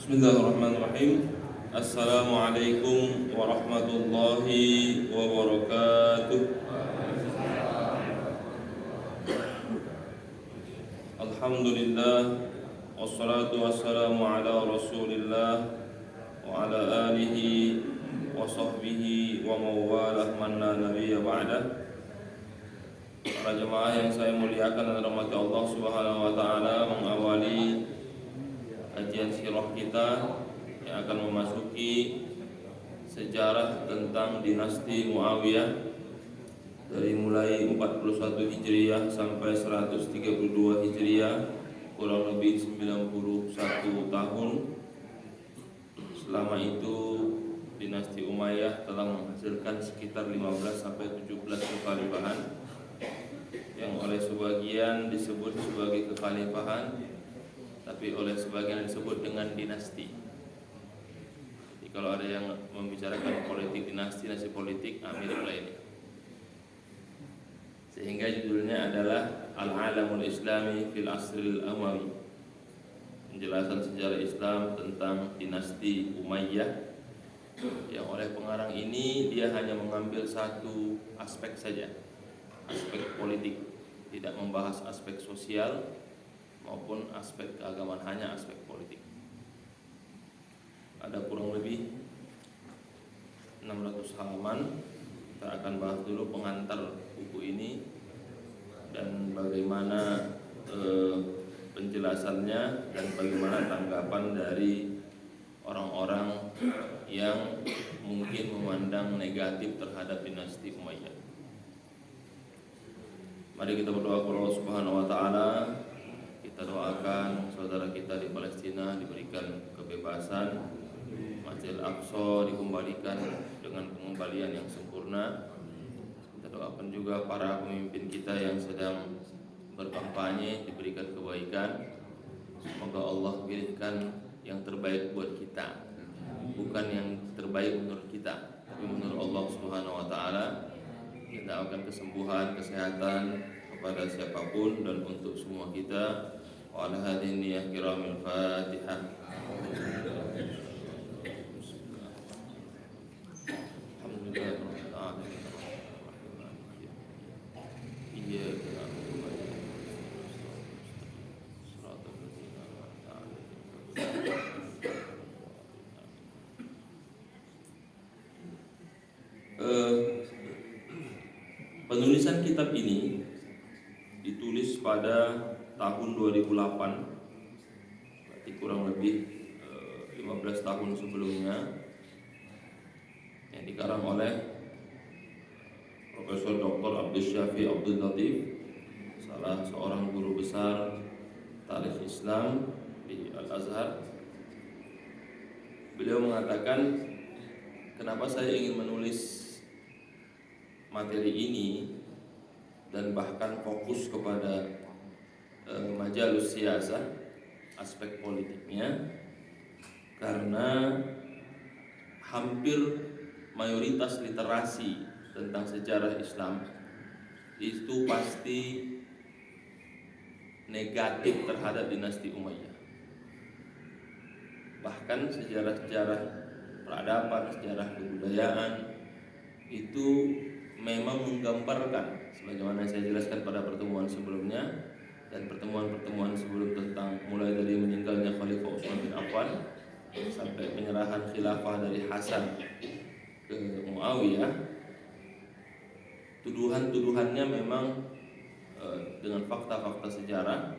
Bismillahirrahmanirrahim. Assalamualaikum warahmatullahi wabarakatuh. Alhamdulillah, wassalatu wassalamu ala rasulillah wa ala alihi wa sahbihi wa mawalah man la nabiyya ba'dah. Para jemaah yang saya muliakan dan rahmati Allah Subhanahu wa taala, mengawali kajian sirah kita yang akan memasuki sejarah tentang dinasti Muawiyah dari mulai 41 Hijriah sampai 132 Hijriah, kurang lebih 91 tahun. Selama itu dinasti Umayyah telah menghasilkan sekitar 15 sampai 17 kekhalifahan yang oleh sebagian disebut sebagai kekhalifahan, tapi oleh sebagian disebut dengan dinasti. Jadi kalau ada yang membicarakan politik dinasti, politik, mirip lah ini. Sehingga judulnya adalah Al-Alamul Islami fil Asril Umawi, penjelasan sejarah Islam tentang dinasti Umayyah. Yang oleh pengarang ini dia hanya mengambil satu aspek saja, aspek politik, tidak membahas aspek sosial maupun aspek keagamaan, hanya aspek politik. Ada kurang lebih 600 halaman. Kita akan bahas dulu pengantar buku ini dan bagaimana penjelasannya dan bagaimana tanggapan dari orang-orang yang mungkin memandang negatif terhadap dinasti Umayyah. Mari kita berdoa kepada Allah Subhanahu wa taala. Kita doakan saudara kita di Palestina diberikan kebebasan, Masjidil Aqsa dikembalikan dengan pengembalian yang sempurna. Kita doakan juga para pemimpin kita yang sedang berkampanye diberikan kebaikan. Semoga Allah pilihkan yang terbaik buat kita, bukan yang terbaik menurut kita, tapi menurut Allah Subhanahu wa taala. Kita akan kesembuhan, kesehatan kepada siapapun dan untuk semua kita. Wa ala hadhihi niyyah kiramil Fatihah. Alhamdulillahirabbil alamin. Iyyaka na'budu wa iyyaka nasta'in. Shiratal ladzina an'amta 'alaihim. Penulisan kitab ini ditulis pada tahun 2008, berarti kurang lebih 15 tahun sebelumnya, yang dikarang oleh Profesor Dr. Abdul Syafi Abdul Latif, salah seorang guru besar tarikh Islam di Al-Azhar. Beliau mengatakan, kenapa saya ingin menulis materi ini dan bahkan fokus kepada majalus siyasah, aspek politiknya, karena hampir mayoritas literasi tentang sejarah Islam itu pasti negatif terhadap dinasti Umayyah. Bahkan sejarah-sejarah peradaban, sejarah kebudayaan itu memang menggambarkan, sebagaimana saya jelaskan pada pertemuan sebelumnya dan pertemuan-pertemuan sebelum, tentang mulai dari meninggalnya Khalifah Utsman bin Affan sampai penyerahan khilafah dari Hasan ke Muawiyah. Tuduhan-tuduhannya memang dengan fakta-fakta sejarah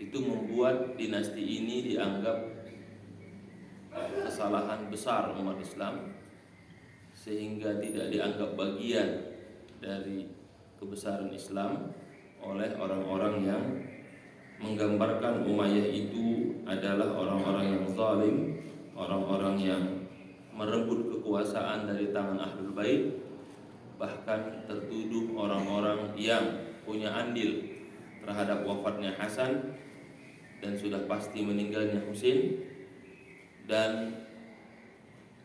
itu membuat dinasti ini dianggap kesalahan besar umat Islam, sehingga tidak dianggap bagian dari kebesaran Islam oleh orang-orang yang menggambarkan Umayyah itu adalah orang-orang yang zalim, orang-orang yang merebut kekuasaan dari tangan Ahlul Bait, bahkan tertuduh orang-orang yang punya andil terhadap wafatnya Hasan dan sudah pasti meninggalnya Husain dan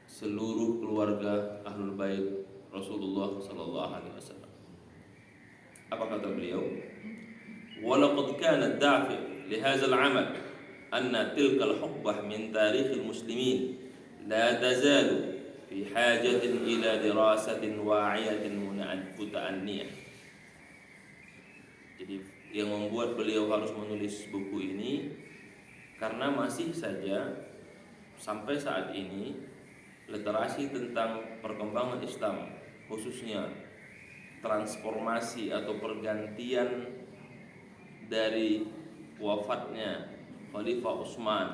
seluruh keluarga Ahlul Bait Rasulullah sallallahu alaihi wasallam. Apa kata beliau? Walaqad kana ad-dafi' li hadzal 'amal anna tilkal huqbah min tarikhil muslimin la tazalu fi hajatin ila dirasatin wa'iyatin muta'anniyah. Jadi yang membuat beliau harus menulis buku ini karena masih saja sampai saat ini literasi tentang perkembangan Islam, khususnya transformasi atau pergantian dari wafatnya Khalifah Utsman,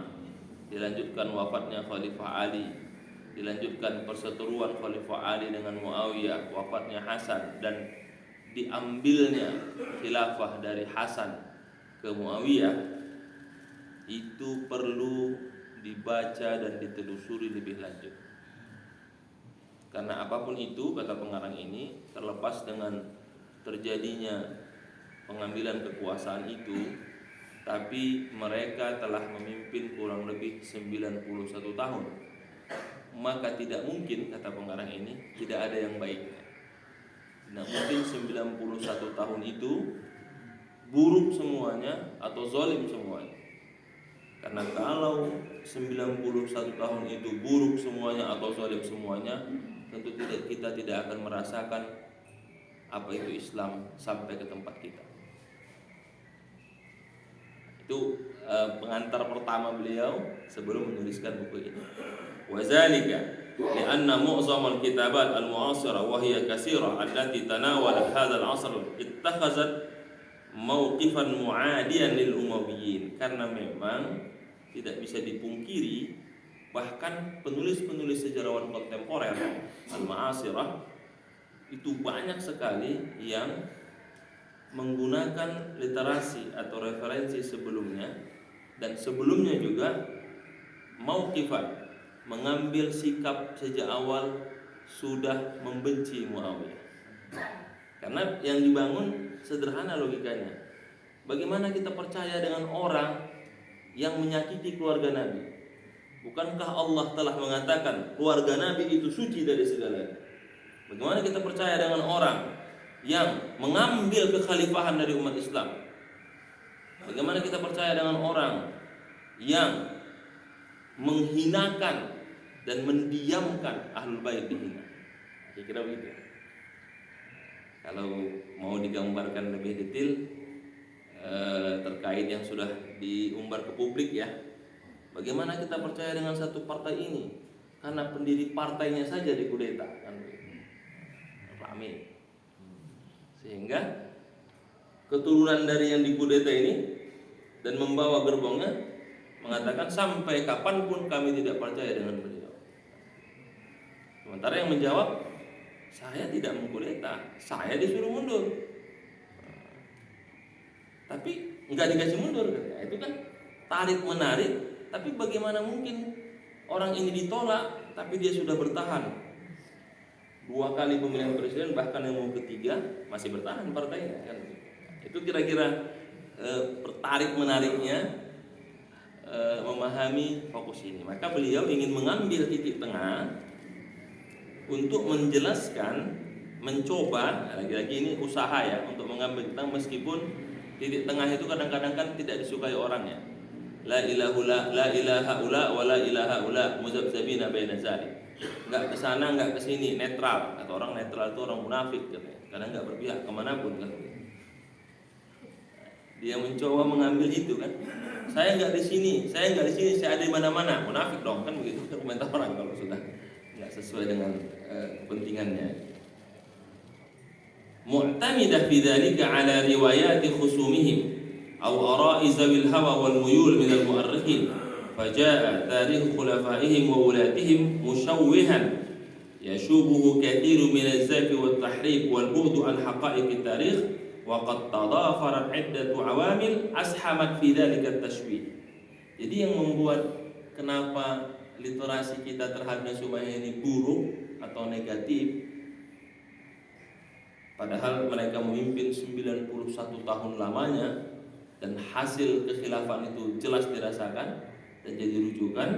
dilanjutkan wafatnya Khalifah Ali, dilanjutkan perseteruan Khalifah Ali dengan Muawiyah, wafatnya Hasan, dan diambilnya khilafah dari Hasan ke Muawiyah, itu perlu dibaca dan ditelusuri lebih lanjut. Karena apapun itu, kata pengarang ini, terlepas dengan terjadinya pengambilan kekuasaan itu, tapi mereka telah memimpin kurang lebih 91 tahun. Maka tidak mungkin, kata pengarang ini, tidak ada yang baiknya. Tidak mungkin 91 tahun itu buruk semuanya atau zalim semuanya. Karena kalau 91 tahun itu buruk semuanya atau zalim semuanya, tentu kita tidak akan merasakan apa itu Islam sampai ke tempat kita. Itu pengantar pertama beliau sebelum menuliskan buku ini. Wazalika lianna mu'zamal kitabat al-mu'asira wa hiya katsira allati tanawalat hadzal 'asr ittakhazat mawqifan mu'adiyan lil Umayyyin. Karena memang tidak bisa dipungkiri, bahkan penulis-penulis sejarawan kontemporer al-mu'asirah itu banyak sekali yang menggunakan literasi atau referensi sebelumnya, dan sebelumnya juga mauqifan, mengambil sikap sejak awal sudah membenci Muawiyah. Karena yang dibangun sederhana logikanya. Bagaimana kita percaya dengan orang yang menyakiti keluarga Nabi? Bukankah Allah telah mengatakan keluarga Nabi itu suci dari segalanya? Bagaimana kita percaya dengan orang yang mengambil kekhalifahan dari umat Islam? Bagaimana kita percaya dengan orang yang menghinakan dan mendiamkan Ahlul Bait dihina? Kira-kira begitu. Kalau mau digambarkan lebih detail terkait yang sudah diumbar ke publik ya, bagaimana kita percaya dengan satu partai ini? Karena pendiri partainya saja dikudeta, kan? Rame. Sehingga keturunan dari yang dikudeta ini dan membawa gerbongnya mengatakan sampai kapanpun kami tidak percaya dengan beliau. Sementara yang menjawab, saya tidak mengkudeta, saya disuruh mundur. Tapi nggak dikasih mundur, ya, itu kan tarik menarik. Tapi bagaimana mungkin orang ini ditolak, tapi dia sudah bertahan 2 kali pemilihan presiden, bahkan yang mau ketiga masih bertahan partainya, kan? Itu kira-kira tarik menariknya memahami fokus ini. Maka beliau ingin mengambil titik tengah untuk menjelaskan, mencoba, lagi-lagi ini usaha ya, untuk mengambil tengah, meskipun titik tengah itu kadang-kadang kan tidak disukai orangnya. La ilaha ula wa la ilaha ula muzabzabina baina zalik. Enggak ke sana, enggak ke sini, netral. Atau orang netral itu orang munafik katanya. Karena enggak berpihak kemanapun kan. Dia mencoba mengambil itu kan. Saya enggak di sini, saya enggak di sini, saya ada di mana-mana. Munafik dong kan begitu komentar orang kalau sudah enggak sesuai dengan kepentingannya. Mu'tamidah fi dzalika ala riwayati khusumihim aw ara'i zawil hawa wal muyul min al mu'arrikhin. فجاء تاريخ خلفائهم وولاتهم مشوها يشوبه كثير من الزيف والتحريف والبعد عن حقائق التاريخ وقد تضافرت عدة عوامل أسهمت في ذلك التشويه. Jadi yang membuat kenapa literasi kita terhadap Sumayya ini buruk atau negatif, padahal mereka memimpin 91 tahun lamanya dan hasil kekhilafan itu jelas dirasakan dan jadi rujukan,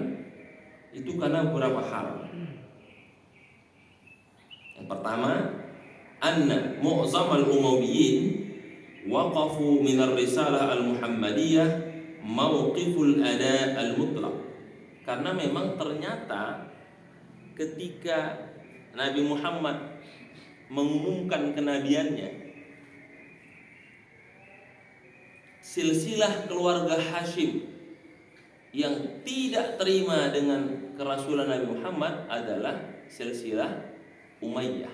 itu karena beberapa hal. Yang pertama, anna mu'zamal Umayyin waqafu min ar-risalah al-Muhammadiyah mauqiful ada al-mutlaq. Karena memang ternyata ketika Nabi Muhammad mengumumkan kenabiannya, silsilah keluarga Hashim yang tidak terima dengan kerasulan Nabi Muhammad adalah silsilah Umayyah.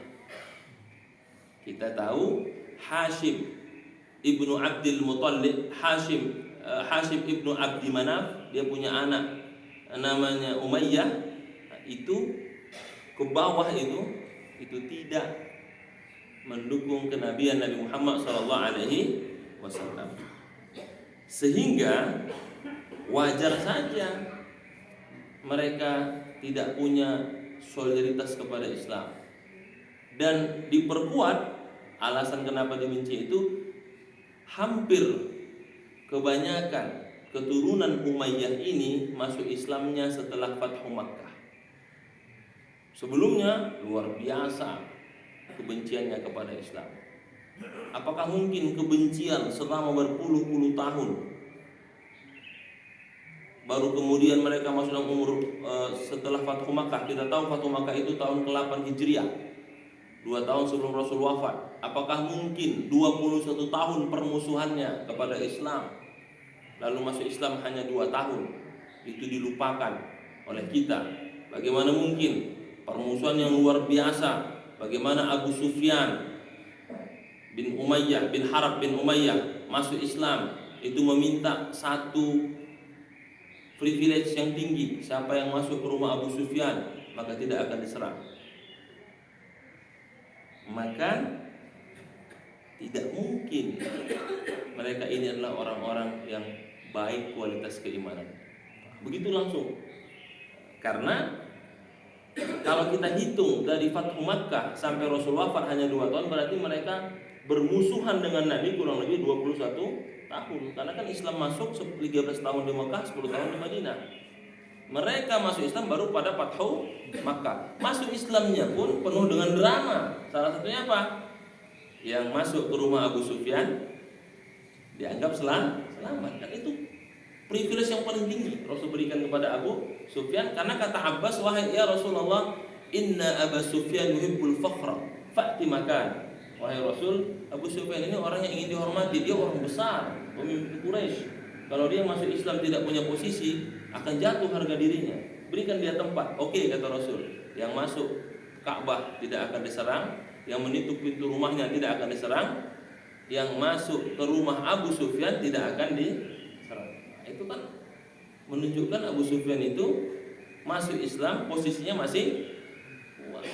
Kita tahu Hashim ibnu Abdul Muttalib, Hashim ibnu Abdi Manaf, dia punya anak namanya Umayyah. Itu ke bawah itu tidak mendukung kenabian Nabi Muhammad SAW. Sehingga wajar saja mereka tidak punya solidaritas kepada Islam. Dan diperkuat alasan kenapa dibenci itu, hampir kebanyakan keturunan Umayyah ini masuk Islamnya setelah Fathu Makkah. Sebelumnya luar biasa kebenciannya kepada Islam. Apakah mungkin kebencian selama berpuluh-puluh tahun, baru kemudian mereka masuk dalam umur setelah Fathu Makkah? Kita tahu Fathu Makkah itu tahun ke-8 Hijriah, 2 tahun sebelum Rasul wafat. Apakah mungkin 21 tahun permusuhannya kepada Islam, lalu masuk Islam hanya 2 tahun, itu dilupakan oleh kita? Bagaimana mungkin permusuhan yang luar biasa? Bagaimana Abu Sufyan bin Umayyah bin Harb bin Umayyah masuk Islam, itu meminta satu privilege yang tinggi, siapa yang masuk ke rumah Abu Sufyan maka tidak akan diserang. Maka tidak mungkin mereka ini adalah orang-orang yang baik kualitas keimanan. Begitu langsung. Karena kalau kita hitung dari Fathu Makkah sampai Rasul wafat hanya 2 tahun, berarti mereka bermusuhan dengan Nabi kurang lebih 21 tahun. Karena kan Islam masuk 13 tahun di Makkah, 10 tahun di Madinah. Mereka masuk Islam baru pada Fathu Makkah. Masuk Islamnya pun penuh dengan drama. Salah satunya apa? Yang masuk ke rumah Abu Sufyan dianggap selamat. Dan itu privilege yang paling tinggi Rasul berikan kepada Abu Sufyan. Karena kata Abbas, wahai ya Rasulullah, inna Abu Sufyan yuhibbul fakhra fa'ti makan. Wahai Rasul, Abu Sufyan ini orang yang ingin dihormati, dia orang besar, pemimpin Quraisy. Kalau dia masuk Islam tidak punya posisi, akan jatuh harga dirinya. Berikan dia tempat. Oke, kata Rasul. Yang masuk Ka'bah tidak akan diserang, yang menutup pintu rumahnya tidak akan diserang, yang masuk ke rumah Abu Sufyan tidak akan diserang. Nah, itu kan menunjukkan Abu Sufyan itu masuk Islam posisinya masih kuat.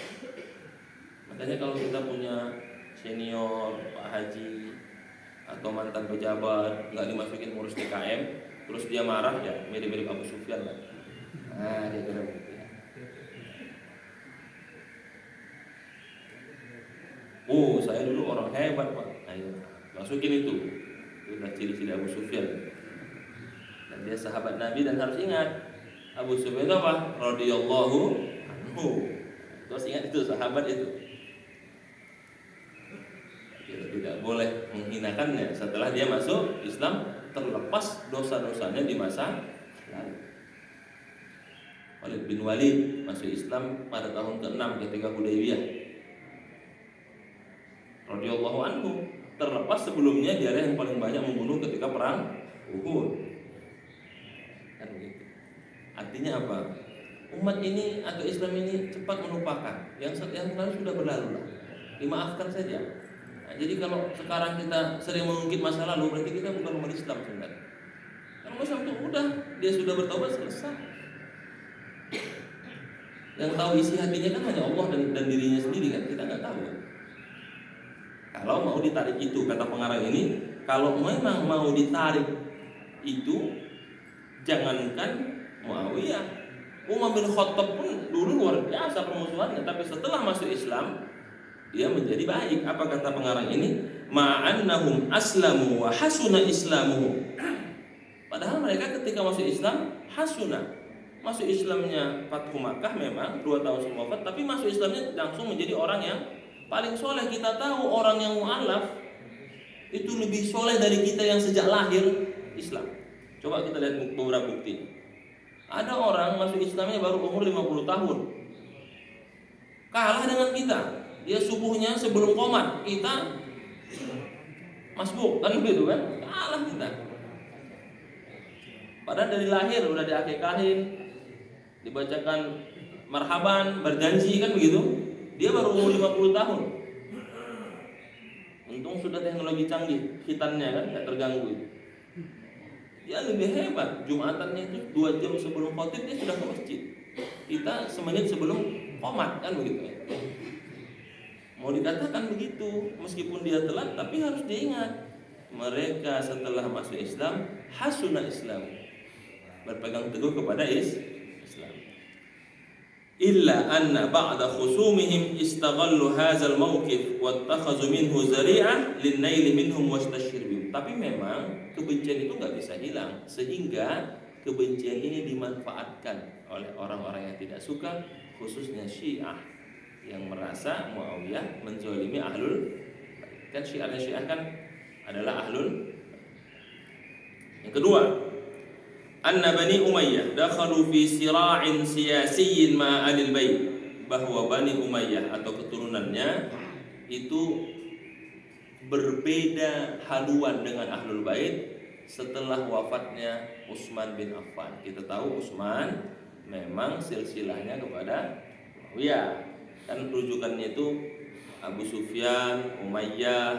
Makanya kalau kita punya senior, Pak Haji atau mantan pejabat nggak dimasukin ngurus DKM, terus dia marah, ya mirip-mirip Abu Sufyan kan. Nah, dia kira begitu ya. Oh, saya dulu orang hebat, Pak. Ayo, masukin itu. Itu udah ciri-ciri Abu Sufyan. Dan dia sahabat Nabi, dan harus ingat Abu Sufyan itu apa? Radhiyallahu anhu. Terus ingat itu sahabat itu. Kita tidak boleh menghinakannya setelah dia masuk Islam, terlepas dosa-dosanya di masa lalu. Khalid bin Walid masuk Islam pada tahun ke-6 ketika Hudaybiyah, radhiyallahu anhu, terlepas sebelumnya dia yang paling banyak membunuh ketika perang Uhud. Kan begitu. Artinya apa? Umat ini atau Islam ini cepat melupakan yang lalu sudah berlalu lah. Dimaafkan saja. Nah, jadi kalau sekarang kita sering mengungkit masa lalu, berarti kita bukan umat Islam sebenarnya. Karena umat Islam itu udah, dia sudah bertobat, selesai. Yang tahu isi hatinya kan hanya Allah dan dirinya sendiri kan, kita nggak tahu. Kalau mau ditarik itu, kata pengarang ini, kalau memang mau ditarik itu, jangankan Muawiyah, Umar bin Khattab pun dulu luar biasa permusuhannya, tapi setelah masuk Islam dia menjadi baik. Apa kata pengarang ini? Ma'annahum aslamu wa hasuna islamuhum. Padahal mereka ketika masuk Islam hasuna. Masuk Islamnya Fathu Makkah memang 2 tahun sebelum wafat, tapi masuk Islamnya langsung menjadi orang yang paling soleh. Kita tahu orang yang mu'alaf itu lebih soleh dari kita yang sejak lahir Islam. Coba kita lihat beberapa bukti. Ada orang masuk Islamnya baru umur 50 tahun. Kalah dengan kita. Dia subuhnya sebelum qomat, kita masbuk kan begitu kan? Kalah kita. Padahal dari lahir udah diakikahin, dibacakan marhaban, berjanji kan begitu. Dia baru umur 50 tahun. Untung sudah teknologi canggih, khitannya kan nggak terganggu. Dia lebih hebat. Jumatannya itu 2 jam sebelum khotib dia sudah ke masjid. Kita semenit sebelum qomat kan begitu. Mau dikatakan begitu, meskipun dia telat, tapi harus diingat mereka setelah masuk Islam hasuna Islam, berpegang teguh kepada Islam. Illa anna ba'da khusumihim istaghallu hadzal mawqif wattakhazu minhu zari'ah lin-nail minhum wastashhir bihim. Tapi memang kebencian itu enggak bisa hilang, sehingga kebencian ini dimanfaatkan oleh orang-orang yang tidak suka, khususnya Syiah yang merasa Muawiyah menzalimi ahlul bait. Kan Syiah kan adalah ahlul. Yang kedua, anna Bani Umayyah dakhalu fi sira'in siyasiyyin ma alil bait, bahwa Bani Umayyah atau keturunannya itu berbeda haluan dengan ahlul bait setelah wafatnya Utsman bin Affan. Kita tahu Utsman memang silsilahnya kepada Muawiyah. Kan rujukannya itu Abu Sufyan, Umayyah,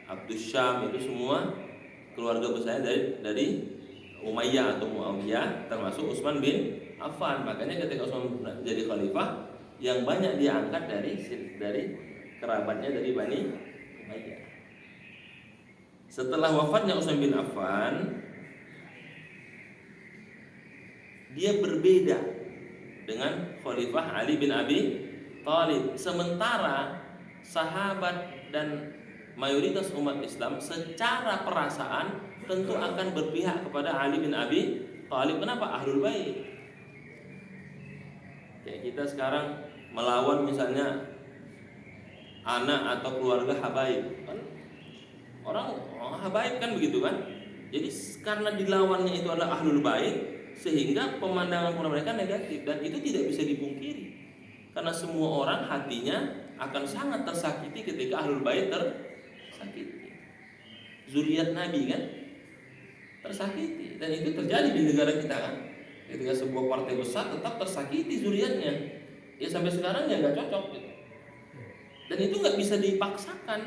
Abdus Syam, itu semua keluarga besar dari Umayyah atau Muawiyah, termasuk Utsman bin Affan. Makanya ketika Utsman jadi khalifah, yang banyak dia angkat dari kerabatnya dari Bani Umayyah. Setelah wafatnya Utsman bin Affan, dia berbeda dengan Khalifah Ali bin Abi Thalib. Sementara sahabat dan mayoritas umat Islam secara perasaan tentu akan berpihak kepada Ali bin Abi Thalib. Kenapa? Ahlul bait. Kayak kita sekarang melawan misalnya anak atau keluarga habaib, kan orang habaib kan begitu kan. Jadi karena dilawannya itu adalah ahlul bait, sehingga pemandangan kepada mereka negatif, dan itu tidak bisa dipungkiri. Karena semua orang hatinya akan sangat tersakiti ketika ahlul bait tersakiti. Zuriat Nabi kan tersakiti, dan itu terjadi di negara kita kan. Ketika sebuah partai besar tetap tersakiti zuriatnya, ya sampai sekarang ya nggak cocok gitu. Dan itu nggak bisa dipaksakan,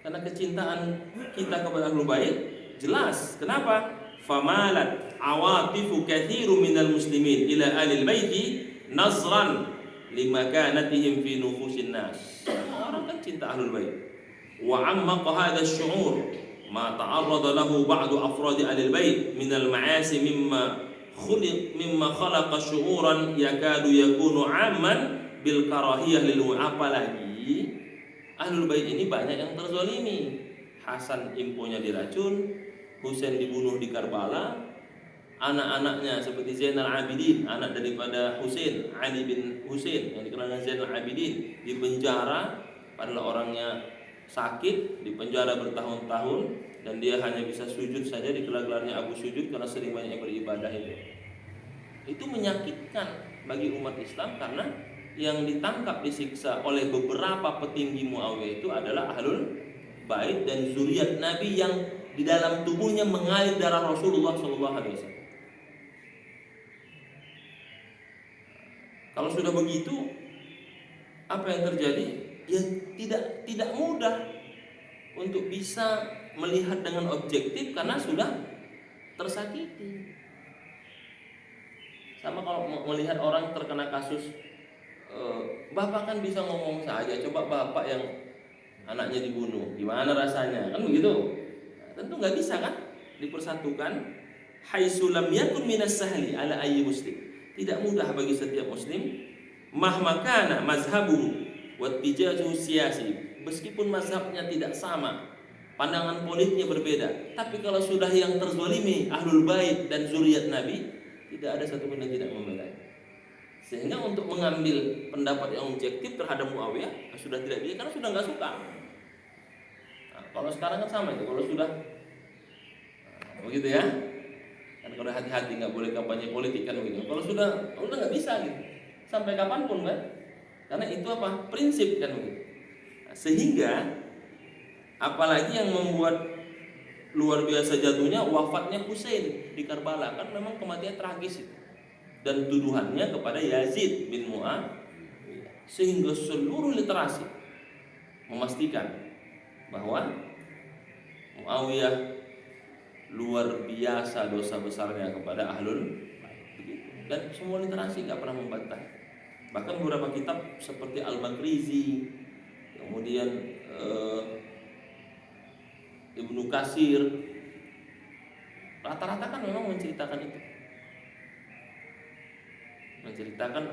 karena kecintaan kita kepada ahlul bait jelas. Kenapa? Famalat awatifu katsiru minal muslimin ila alil baiti nazran limakanatihim fi nufusin nas. Orang kan cinta ahlul bait. Wa amma hadha asy-syu'ur ma ta'arrada lahu ba'du afrad ahlul bait min al-ma'asi mimma khalaqa syu'uran yakadu yakunu 'amman bil karahiyah lil. Apalagi ahlul bait ini banyak yang terzalimi. Hasan impunya diracun, Husain dibunuh di Karbala, anak-anaknya seperti Zainal Abidin, anak daripada Husain, Ali bin Husain yang dikenal dengan Zainal Abidin, dipenjara padahal orangnya sakit, dipenjara bertahun-tahun, dan dia hanya bisa sujud saja, digelar-gelarnya Abu Sujud karena sering banyak beribadah itu. Itu menyakitkan bagi umat Islam, karena yang ditangkap disiksa oleh beberapa petinggi Muawiyah itu adalah ahlul bait dan zuriat Nabi yang di dalam tubuhnya mengalir darah Rasulullah SAW. Kalau sudah begitu, apa yang terjadi? Ya tidak mudah untuk bisa melihat dengan objektif karena sudah tersakiti. Sama kalau melihat orang terkena kasus, bapak kan bisa ngomong saja, coba bapak yang anaknya dibunuh, gimana rasanya? Kan begitu. Tentu nggak bisa kan dipersatukan. Haitsu lam yakun minas sahli ala ayyi muslim. Tidak mudah bagi setiap muslim mahma kana mazhabuhu wa tijahu siyasi. Meskipun mazhabnya tidak sama, pandangan politiknya berbeda, tapi kalau sudah yang terzalimi ahlul bait dan zuriat Nabi, tidak ada satupun yang tidak membela. Sehingga untuk mengambil pendapat yang objektif terhadap Muawiyah sudah tidak bisa, karena sudah nggak suka. Kalau sekarang kan sama itu, kalau sudah begitu ya. Kan kalau hati-hati nggak boleh kampanye politik kan begitu. Kalau sudah nggak bisa gitu. Sampai kapanpun kan. Karena itu apa? Prinsip kan begitu. Nah, sehingga apalagi yang membuat luar biasa jatuhnya wafatnya Husain di Karbala, kan memang kematian tragis itu. Dan tuduhannya kepada Yazid bin Mu'awiyah, sehingga seluruh literasi memastikan bahwa Mu'awiyah luar biasa dosa besarnya kepada ahlul bait. Dan semua literasi nggak pernah membantah. Bahkan beberapa kitab seperti Al-Makrizi, kemudian Ibnu Katsir, rata-rata kan memang menceritakan itu. Menceritakan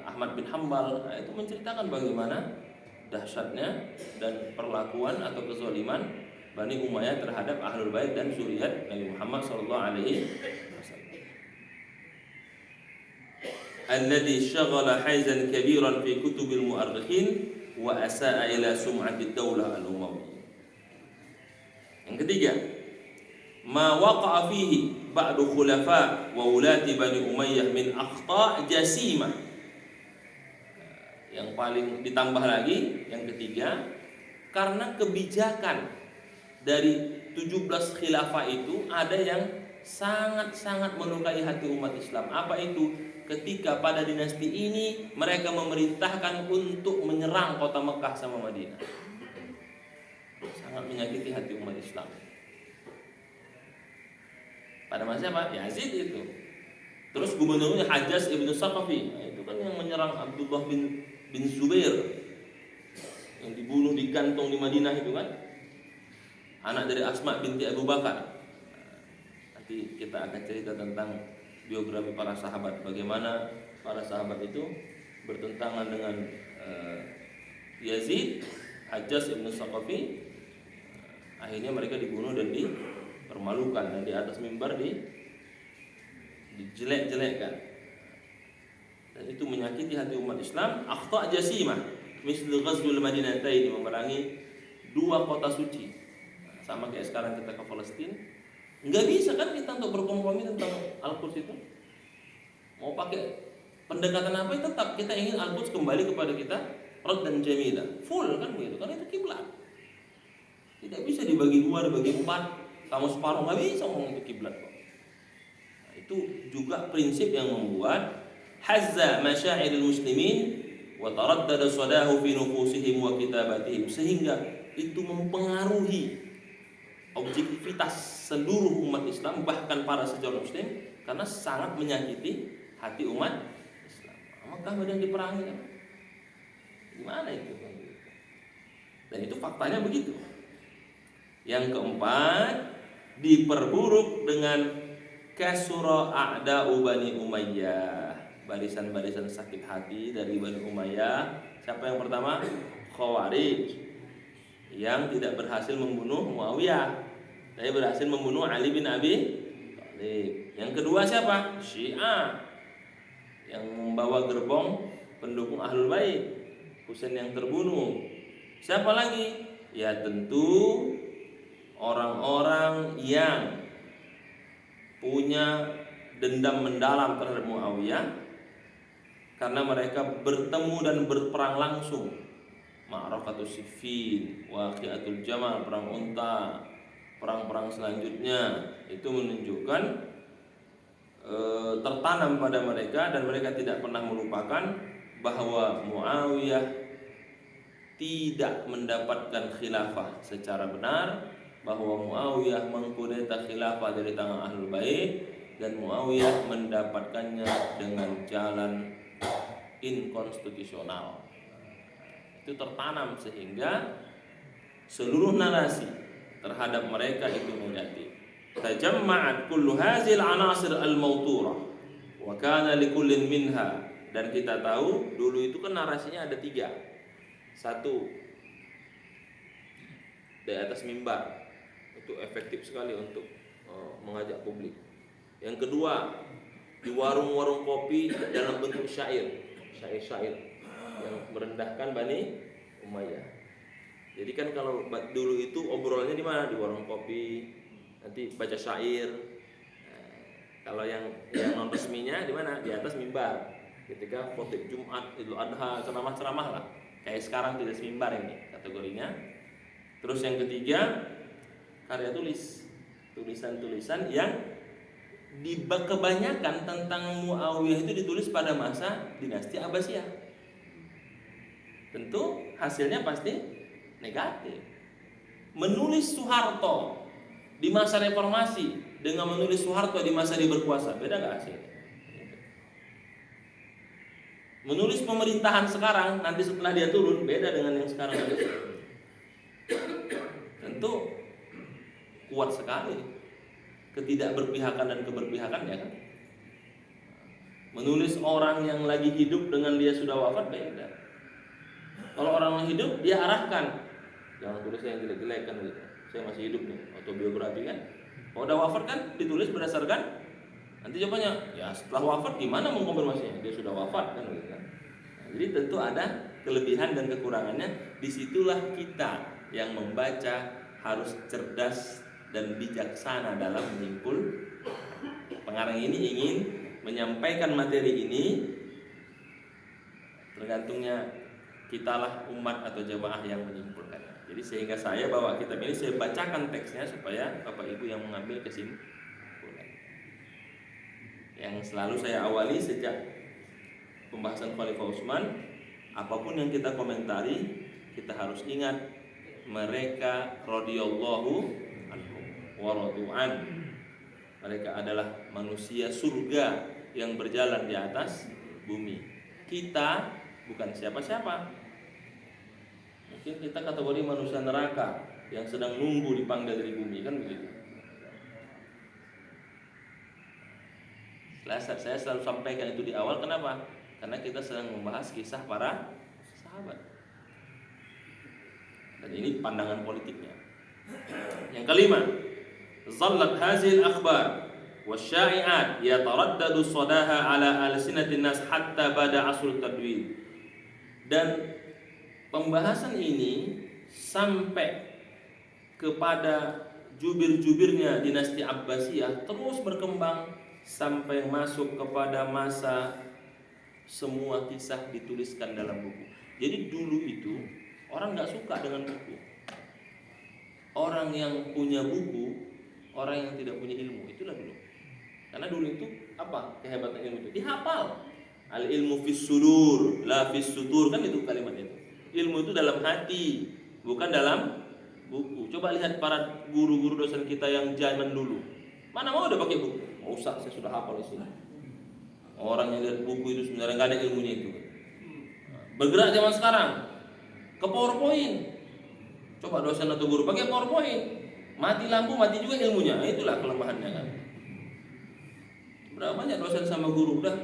Ahmad bin Hambal, itu menceritakan bagaimana dahsyatnya dan perlakuan atau kezaliman Bani Umayyah terhadap Ahlul Bait dan zuriat Nabi Muhammad sallallahu alaihi wasallam. Alladhi syaghala haizan kabiran fi kutubil mu'arrikhin wa asa'a ila sum'ati daulah al-umayyah. Yang ketiga, ma waqa'a fihi ba'du khulafa wa ulati Bani Umayyah min akhta' jasimah. Yang paling ditambah lagi, yang ketiga, karena kebijakan dari 17 khilafah itu ada yang sangat-sangat melukai hati umat Islam. Apa itu? Ketika pada dinasti ini mereka memerintahkan untuk menyerang kota Mekah sama Madinah. Sangat menyakiti hati umat Islam. Pada masa apa? Yazid itu. Terus gubernurnya Hajjaj ibnu Saqafi, itu kan yang menyerang Abdullah bin Zubair, yang dibunuh digantung di Madinah itu kan, anak dari Asma binti Abu Bakar. Nanti kita akan cerita tentang biografi para sahabat, bagaimana para sahabat itu bertentangan dengan Yazid, Hajjaj ibnu Saqafi. Akhirnya mereka dibunuh dan dipermalukan, dan di atas mimbar dijelek-jelekkan. Dan itu menyakiti hati umat Islam. Akhta' jasimah misal ghazwul Madinataini, memerangi dua kota suci. Sama kayak sekarang kita ke Palestina. Enggak bisa kan kita untuk berkompromi tentang Al-Quds itu. Mau pakai pendekatan apa, tetap kita ingin Al-Quds kembali kepada kita rad dan jamila. Full kan begitu, kan itu kiblat. Tidak bisa dibagi dua, dibagi empat, kamu separuh, nggak bisa ngomong itu kiblat kok. Nah, itu juga prinsip yang membuat hazza masyairil muslimin wa taraddada sadahu fi nufusihim wa kitabatihim, sehingga itu mempengaruhi objektivitas seluruh umat Islam, bahkan para sejauh muslim, karena sangat menyakiti hati umat Islam. Maka badan diperangi kan? Gimana itu? Dan itu faktanya begitu. Yang keempat, diperburuk dengan kasura a'da'u Bani Umayyah, barisan-barisan sakit hati dari Bani Umayyah. Siapa yang pertama? Khawarij, yang tidak berhasil membunuh Muawiyah, tapi berhasil membunuh Ali bin Abi Thalib. Yang kedua siapa? Syiah, yang membawa gerbong pendukung Ahlul Bait, Husain yang terbunuh. Siapa lagi? Ya tentu orang-orang yang punya dendam mendalam terhadap Muawiyah, karena mereka bertemu dan berperang langsung. Ma'rakatus Siffin, Waqi'atul Jamal, perang unta, perang-perang selanjutnya, itu menunjukkan tertanam pada mereka, dan mereka tidak pernah melupakan bahwa Muawiyah tidak mendapatkan khilafah secara benar, bahwa Muawiyah mengkudeta khilafah dari tangan Ahlul Bait, dan Muawiyah mendapatkannya dengan jalan inkonstitusional. Itu tertanam sehingga seluruh narasi terhadap mereka itu negatif. Tajamma'at kullu hazil anasir al-mawturah wa kana likullin minha. Dan kita tahu dulu itu kan narasinya ada 3. 1, di atas mimbar, itu efektif sekali untuk mengajak publik. Yang kedua, di warung-warung kopi dalam bentuk syair yang merendahkan Bani Umayyah. Jadi kan kalau dulu itu obrolannya di mana? Di warung kopi, nanti baca syair. Kalau yang non resminya di mana? Di atas mimbar. Ketika khotib Jumat, Idul Adha, ceramah-ceramah lah. Kayak sekarang tidak mimbar ini kategorinya. Terus yang ketiga, karya tulis. Tulisan-tulisan yang kebanyakan tentang Muawiyah itu ditulis pada masa dinasti Abbasiyah. Tentu hasilnya pasti negatif. Menulis Soeharto di masa reformasi dengan menulis Soeharto di masa dia berkuasa, beda nggak hasilnya? Menulis pemerintahan sekarang nanti setelah dia turun, beda dengan yang sekarang ada. Tentu kuat sekali ketidakberpihakan dan keberpihakan ya kan. Menulis orang yang lagi hidup dengan dia sudah wafat, beda. Kalau orang yang hidup dia arahkan, jangan tulis yang jelek-jelek kan gitu. Saya masih hidup nih, autobiografi kan. Kalau udah wafat kan ditulis berdasarkan, nanti jawabannya ya setelah wafat gimana mengkonfirmasinya, dia sudah wafat kan gitu kan. Nah, jadi tentu ada kelebihan dan kekurangannya. Disitulah kita yang membaca harus cerdas dan bijaksana dalam menyimpul. Pengarang ini ingin menyampaikan materi ini, tergantungnya kitalah umat atau jamaah yang menyimpulkan. Jadi sehingga saya bawa kitab ini, saya bacakan teksnya supaya Bapak Ibu yang mengambil kesimpulan. Yang selalu saya awali sejak pembahasan Khalifah Utsman, apapun yang kita komentari, kita harus ingat mereka radhiyallahu anhum wa radu'an. Mereka adalah manusia surga yang berjalan di atas bumi. Kita bukan siapa-siapa. Mungkin kita kategori manusia neraka yang sedang nunggu dipanggil dari bumi, kan begitu. Saya selalu sampaikan itu di awal. Kenapa? Karena kita sedang membahas kisah para sahabat. Dan ini pandangan politiknya. Yang kelima, zallat hazil akhbar wasyai'at yataraddadu sadaha ala alsinatin nas hatta bada asrul tadwin. Dan pembahasan ini sampai kepada jubir-jubirnya dinasti Abbasiyah terus berkembang sampai masuk kepada masa semua kisah dituliskan dalam buku. Jadi dulu itu orang nggak suka dengan buku. Orang yang punya buku, orang yang tidak punya ilmu, itulah dulu. Karena dulu itu apa kehebatan ilmu itu? Dihafal. Al ilmu fis sudur, la fis sutur, kan itu kalimat itu. Ilmu itu dalam hati, bukan dalam buku. Coba lihat para guru-guru dosen kita yang zaman dulu. Mana mau udah pakai buku? Mau usah, saya sudah hafal istilah. Orang yang lihat buku itu sebenarnya nggak ada ilmunya itu. Bergerak zaman sekarang ke PowerPoint. Coba dosen atau guru pakai PowerPoint, mati lampu, mati juga ilmunya. Itulah kelemahannya kan. Berapa banyak dosen sama guru udah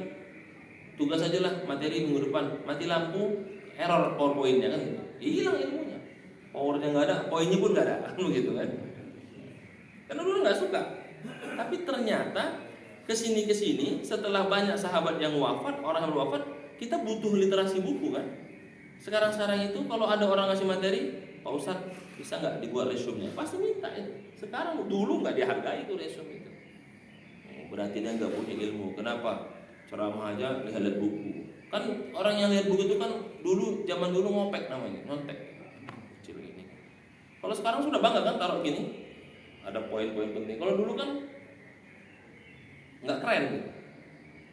tugas aja lah materi minggu depan, mati lampu, error PowerPoint-nya kan, hilang ilmunya. Powernya nggak ada, poinnya pun nggak ada, kan begitu kan? Karena dulu nggak suka. Tapi ternyata kesini setelah banyak sahabat yang wafat, orang yang wafat, kita butuh literasi buku kan. Sekarang itu kalau ada orang ngasih materi, Pak Ustadz bisa nggak dibuat resume-nya? Pasti minta itu. Sekarang dulu nggak dihargai itu resume itu. Berarti dia nggak punya ilmu. Kenapa? Ceramah aja lihat buku. Kan orang yang lihat buku itu kan zaman dulu ngopek namanya, nyontek. Kecil ini. Kalau sekarang sudah bangga kan taruh gini. Ada poin-poin penting. Kalau dulu kan nggak keren gitu.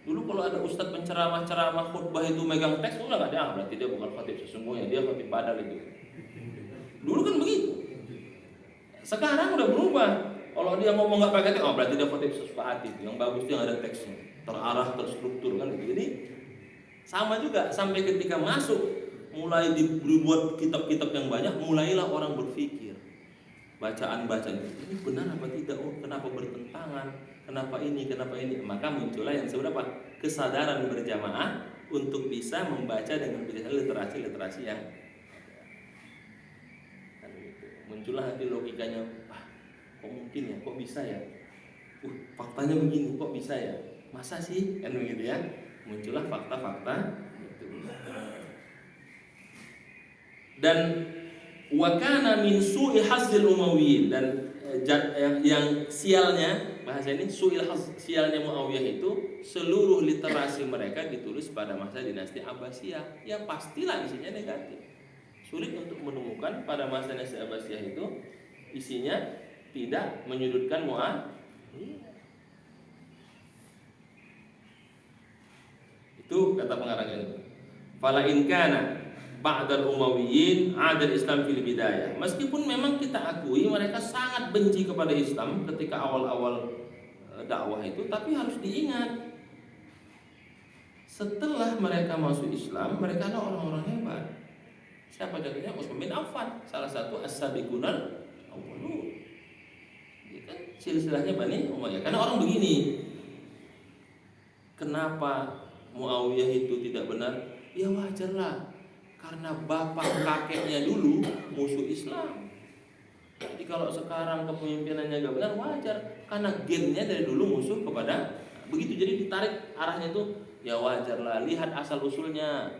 Dulu kalau ada ustadz penceramah khutbah itu megang teks, udah nggak ada, berarti dia bukan khatib sesungguhnya, dia khatib badal itu. Dulu kan begitu. Sekarang udah berubah. Kalau dia ngomong nggak pakai teks, berarti dia khatib sesuatu. Yang bagus dia ada teksnya, terarah, terstruktur kan. Jadi sama juga sampai ketika masuk, mulai dibuat kitab-kitab yang banyak, mulailah orang berpikir. Bacaan-bacaan ini benar apa tidak? Oh, kenapa bertentangan? Kenapa ini? Maka muncullah yang seberapa kesadaran berjamaah untuk bisa membaca dengan literasi yang kan gitu. Muncullah nanti logikanya, kok mungkin ya? Kok bisa ya? Faktanya begini, kok bisa ya? Masa sih? Kan begitu ya? Muncullah fakta-fakta itu. Dan wa kana min su'i hazzil Umayyin, dan yang sialnya, bahasa ini suil sialnya Muawiyah itu seluruh literasi mereka ditulis pada masa dinasti Abbasiyah. Ya pastilah isinya negatif. Sulit untuk menemukan pada masa dinasti Abbasiyah itu isinya tidak menyudutkan Muawiyah. Itu kata pengarang ini. Fala in kana ba'dal Umayyin 'adal Islam fil bidayah. Meskipun memang kita akui mereka sangat benci kepada Islam ketika awal-awal dakwah itu, tapi harus diingat setelah mereka masuk Islam, mereka adalah orang-orang hebat. Siapa contohnya? Utsman bin Affan, salah satu as-sabiqunal awwalun. Ini kan silsilahnya Bani Umayyah. Karena orang begini, kenapa Muawiyah itu tidak benar? Ya wajarlah, karena bapak kakeknya dulu musuh Islam. Jadi kalau sekarang kepemimpinannya gak benar, wajar, karena gennya dari dulu musuh kepada begitu. Jadi ditarik arahnya itu, ya wajarlah, lihat asal usulnya.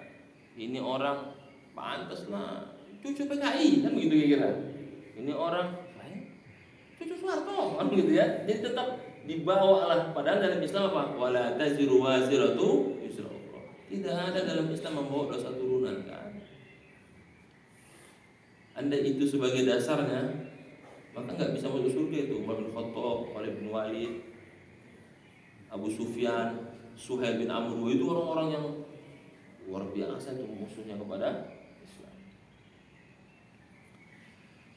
Ini orang pantas lah cucu PKI, kan begitu kira-kira. Ini orang cucu Soeharto, kan begitu ya. Jadi tetap dibawa lah. Padahal dalam Islam apa? Wala taziru waziratu wizra ukhra. Tidak ada dalam Islam membawa dosa turunan, kan? Anda itu sebagai dasarnya, maka nggak bisa masuk surga itu. Umar bin Khattab, Khalid bin Walid, Abu Sufyan, Suhail bin Amr, itu orang-orang yang luar biasa itu musuhnya kepada Islam.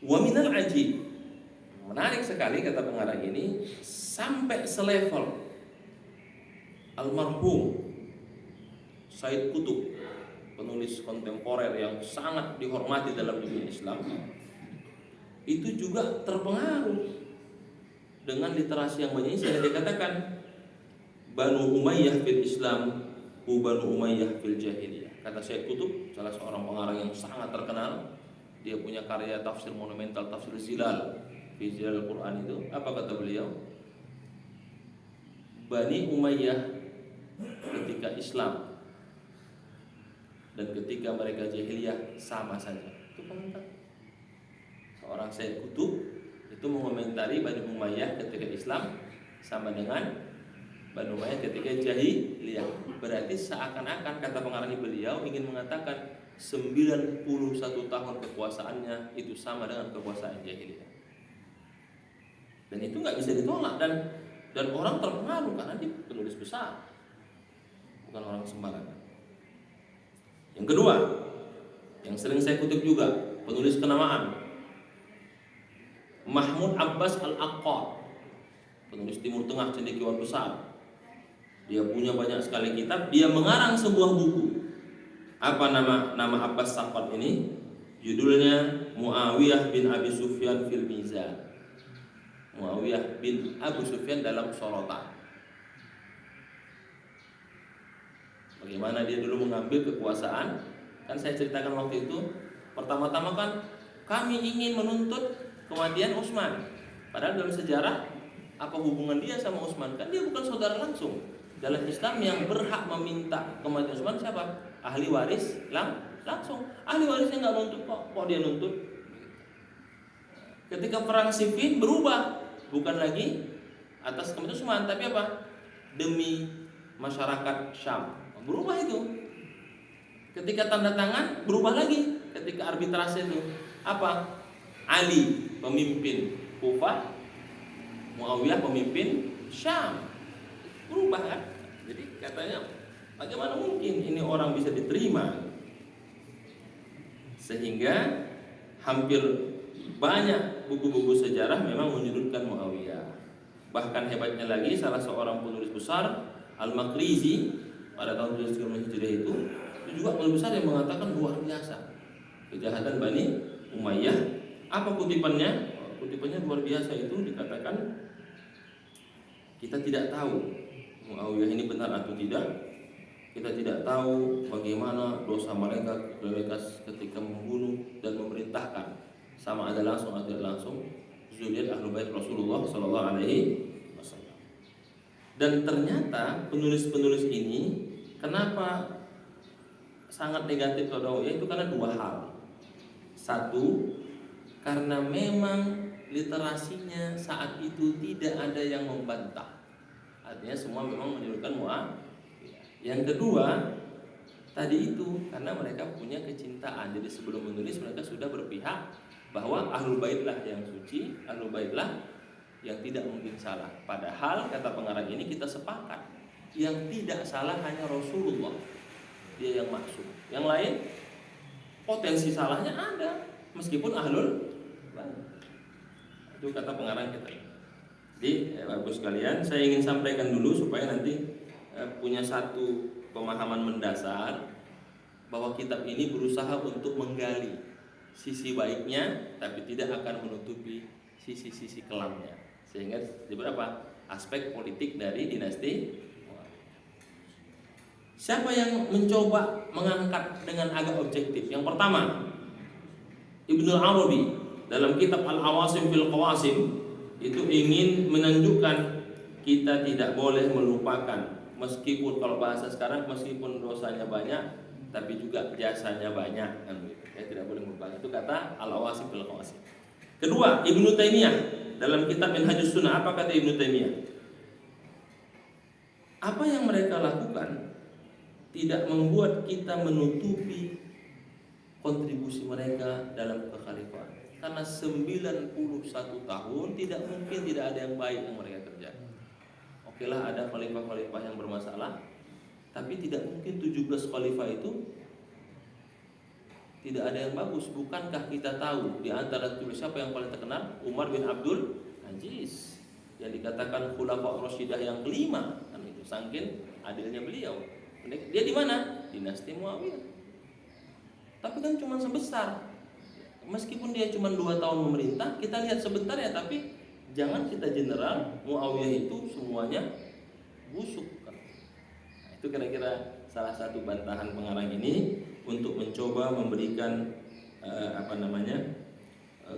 Wa minal ajib, menarik sekali kata pengarang ini, sampai selevel almarhum Said Qutb, penulis kontemporer yang sangat dihormati dalam dunia Islam, itu juga terpengaruh dengan literasi yang banyak. Saya dikatakan Banu Umayyah fil Islam, Banu Umayyah fil Jahiliyah. Kata Said Qutb, salah seorang pengarang yang sangat terkenal, dia punya karya tafsir monumental, tafsir Zilal fi Zilal Quran itu. Apa kata beliau? Bani Umayyah ketika Islam dan ketika mereka jahiliyah sama saja. Itu komentar seorang Said Qutb itu mengomentari Bani Umayyah ketika Islam sama dengan Bani Umayyah ketika jahiliyah. Berarti seakan-akan kata pengarang beliau ingin mengatakan 91 tahun kekuasaannya itu sama dengan kekuasaan jahiliyah. Dan itu nggak bisa ditolak, dan orang terpengaruh karena dia penulis besar, bukan orang sembarangan. Yang kedua, yang sering saya kutip juga, penulis kenamaan Mahmud Abbas Al-Aqad, penulis Timur Tengah cendekiawan besar. Dia punya banyak sekali kitab. Dia mengarang sebuah buku. Apa nama Abbas Saqad ini? Judulnya Muawiyah bin Abi Sufyan fil Mizan. Muawiyah bin Abu Sufyan dalam sorotan. Bagaimana dia dulu mengambil kekuasaan. Kan saya ceritakan waktu itu, pertama-tama kan kami ingin menuntut kematian Utsman. Padahal dalam sejarah, apa hubungan dia sama Utsman? Kan dia bukan saudara langsung. Dalam Islam yang berhak meminta kematian Utsman siapa? Ahli waris langsung. Ahli warisnya nggak nuntut kok dia nuntut. Ketika perang Siffin berubah, bukan lagi atas kematian Utsman, tapi apa? Demi masyarakat Syam. Berubah itu. Ketika tanda tangan berubah lagi. Ketika arbitrase itu apa? Ali pemimpin Kufah, Muawiyah pemimpin Syam. Berubah kan? Jadi katanya bagaimana mungkin ini orang bisa diterima? Sehingga hampir banyak buku-buku sejarah memang menyudutkan Muawiyah. Bahkan hebatnya lagi, salah seorang penulis besar Al-Maqrizi pada tahun 1900 Hijriah itu juga penulis besar yang mengatakan luar biasa kejahatan Bani Umayyah. Apa kutipannya? Kutipannya luar biasa, itu dikatakan kita tidak tahu Muawiyah ini benar atau tidak. Kita tidak tahu bagaimana dosa mereka ketika membunuh dan memerintahkan, sama ada langsung atau tidak langsung, zuriyat Ahlul Bait Rasulullah sallallahu alaihi wasallam. Dan ternyata penulis-penulis ini kenapa sangat negatif terhadap Muawiyah itu karena dua hal. Satu, karena memang literasinya saat itu tidak ada yang membantah. Artinya semua memang menunjukkan Muawiyah. Yang kedua, tadi itu karena mereka punya kecintaan. Jadi sebelum menulis mereka sudah berpihak bahwa Ahlul Baitlah yang suci, Ahlul Baitlah yang tidak mungkin salah. Padahal kata pengarang ini kita sepakat, yang tidak salah hanya Rasulullah. Dia yang maksum. Yang lain potensi salahnya ada meskipun Ahlul Bait. Itu kata pengarang kita. Jadi bagus sekalian, saya ingin sampaikan dulu supaya nanti punya satu pemahaman mendasar bahwa kitab ini berusaha untuk menggali sisi baiknya, tapi tidak akan menutupi sisi-sisi kelamnya. Sehingga disebut apa? Aspek politik dari dinasti. Siapa yang mencoba mengangkat dengan agak objektif? Yang pertama, Ibnu Arabi dalam kitab Al-Awasim fil Qawasim itu ingin menunjukkan kita tidak boleh melupakan, meskipun kalau bahasa sekarang meskipun dosanya banyak tapi juga jasanya banyak kan gitu. Ya, tidak boleh melupakan. Itu kata Al-Awasim fil Qawasim. Kedua, Ibnu Taimiyah dalam kitab Minhajus Sunnah, apa kata Ibnu Taimiyah? Apa yang mereka lakukan tidak membuat kita menutupi kontribusi mereka dalam kekhalifahan. Karena 91 tahun tidak mungkin tidak ada yang baik yang mereka kerjakan. Oke lah, ada khalifah-khalifah yang bermasalah, tapi tidak mungkin 17 khalifah itu tidak ada yang bagus. Bukankah kita tahu di antara 17 siapa yang paling terkenal? Umar bin Abdul Aziz, yang dikatakan khulafa Rasyidah yang kelima, kan itu saking adilnya beliau. Dia di mana? Dinasti Muawiyah. Tapi kan cuma sebesar. Meskipun dia cuma 2 tahun memerintah, kita lihat sebentar ya, tapi jangan kita general Muawiyah itu semuanya busuk. Nah, itu kira-kira salah satu bantahan pengarang ini untuk mencoba memberikan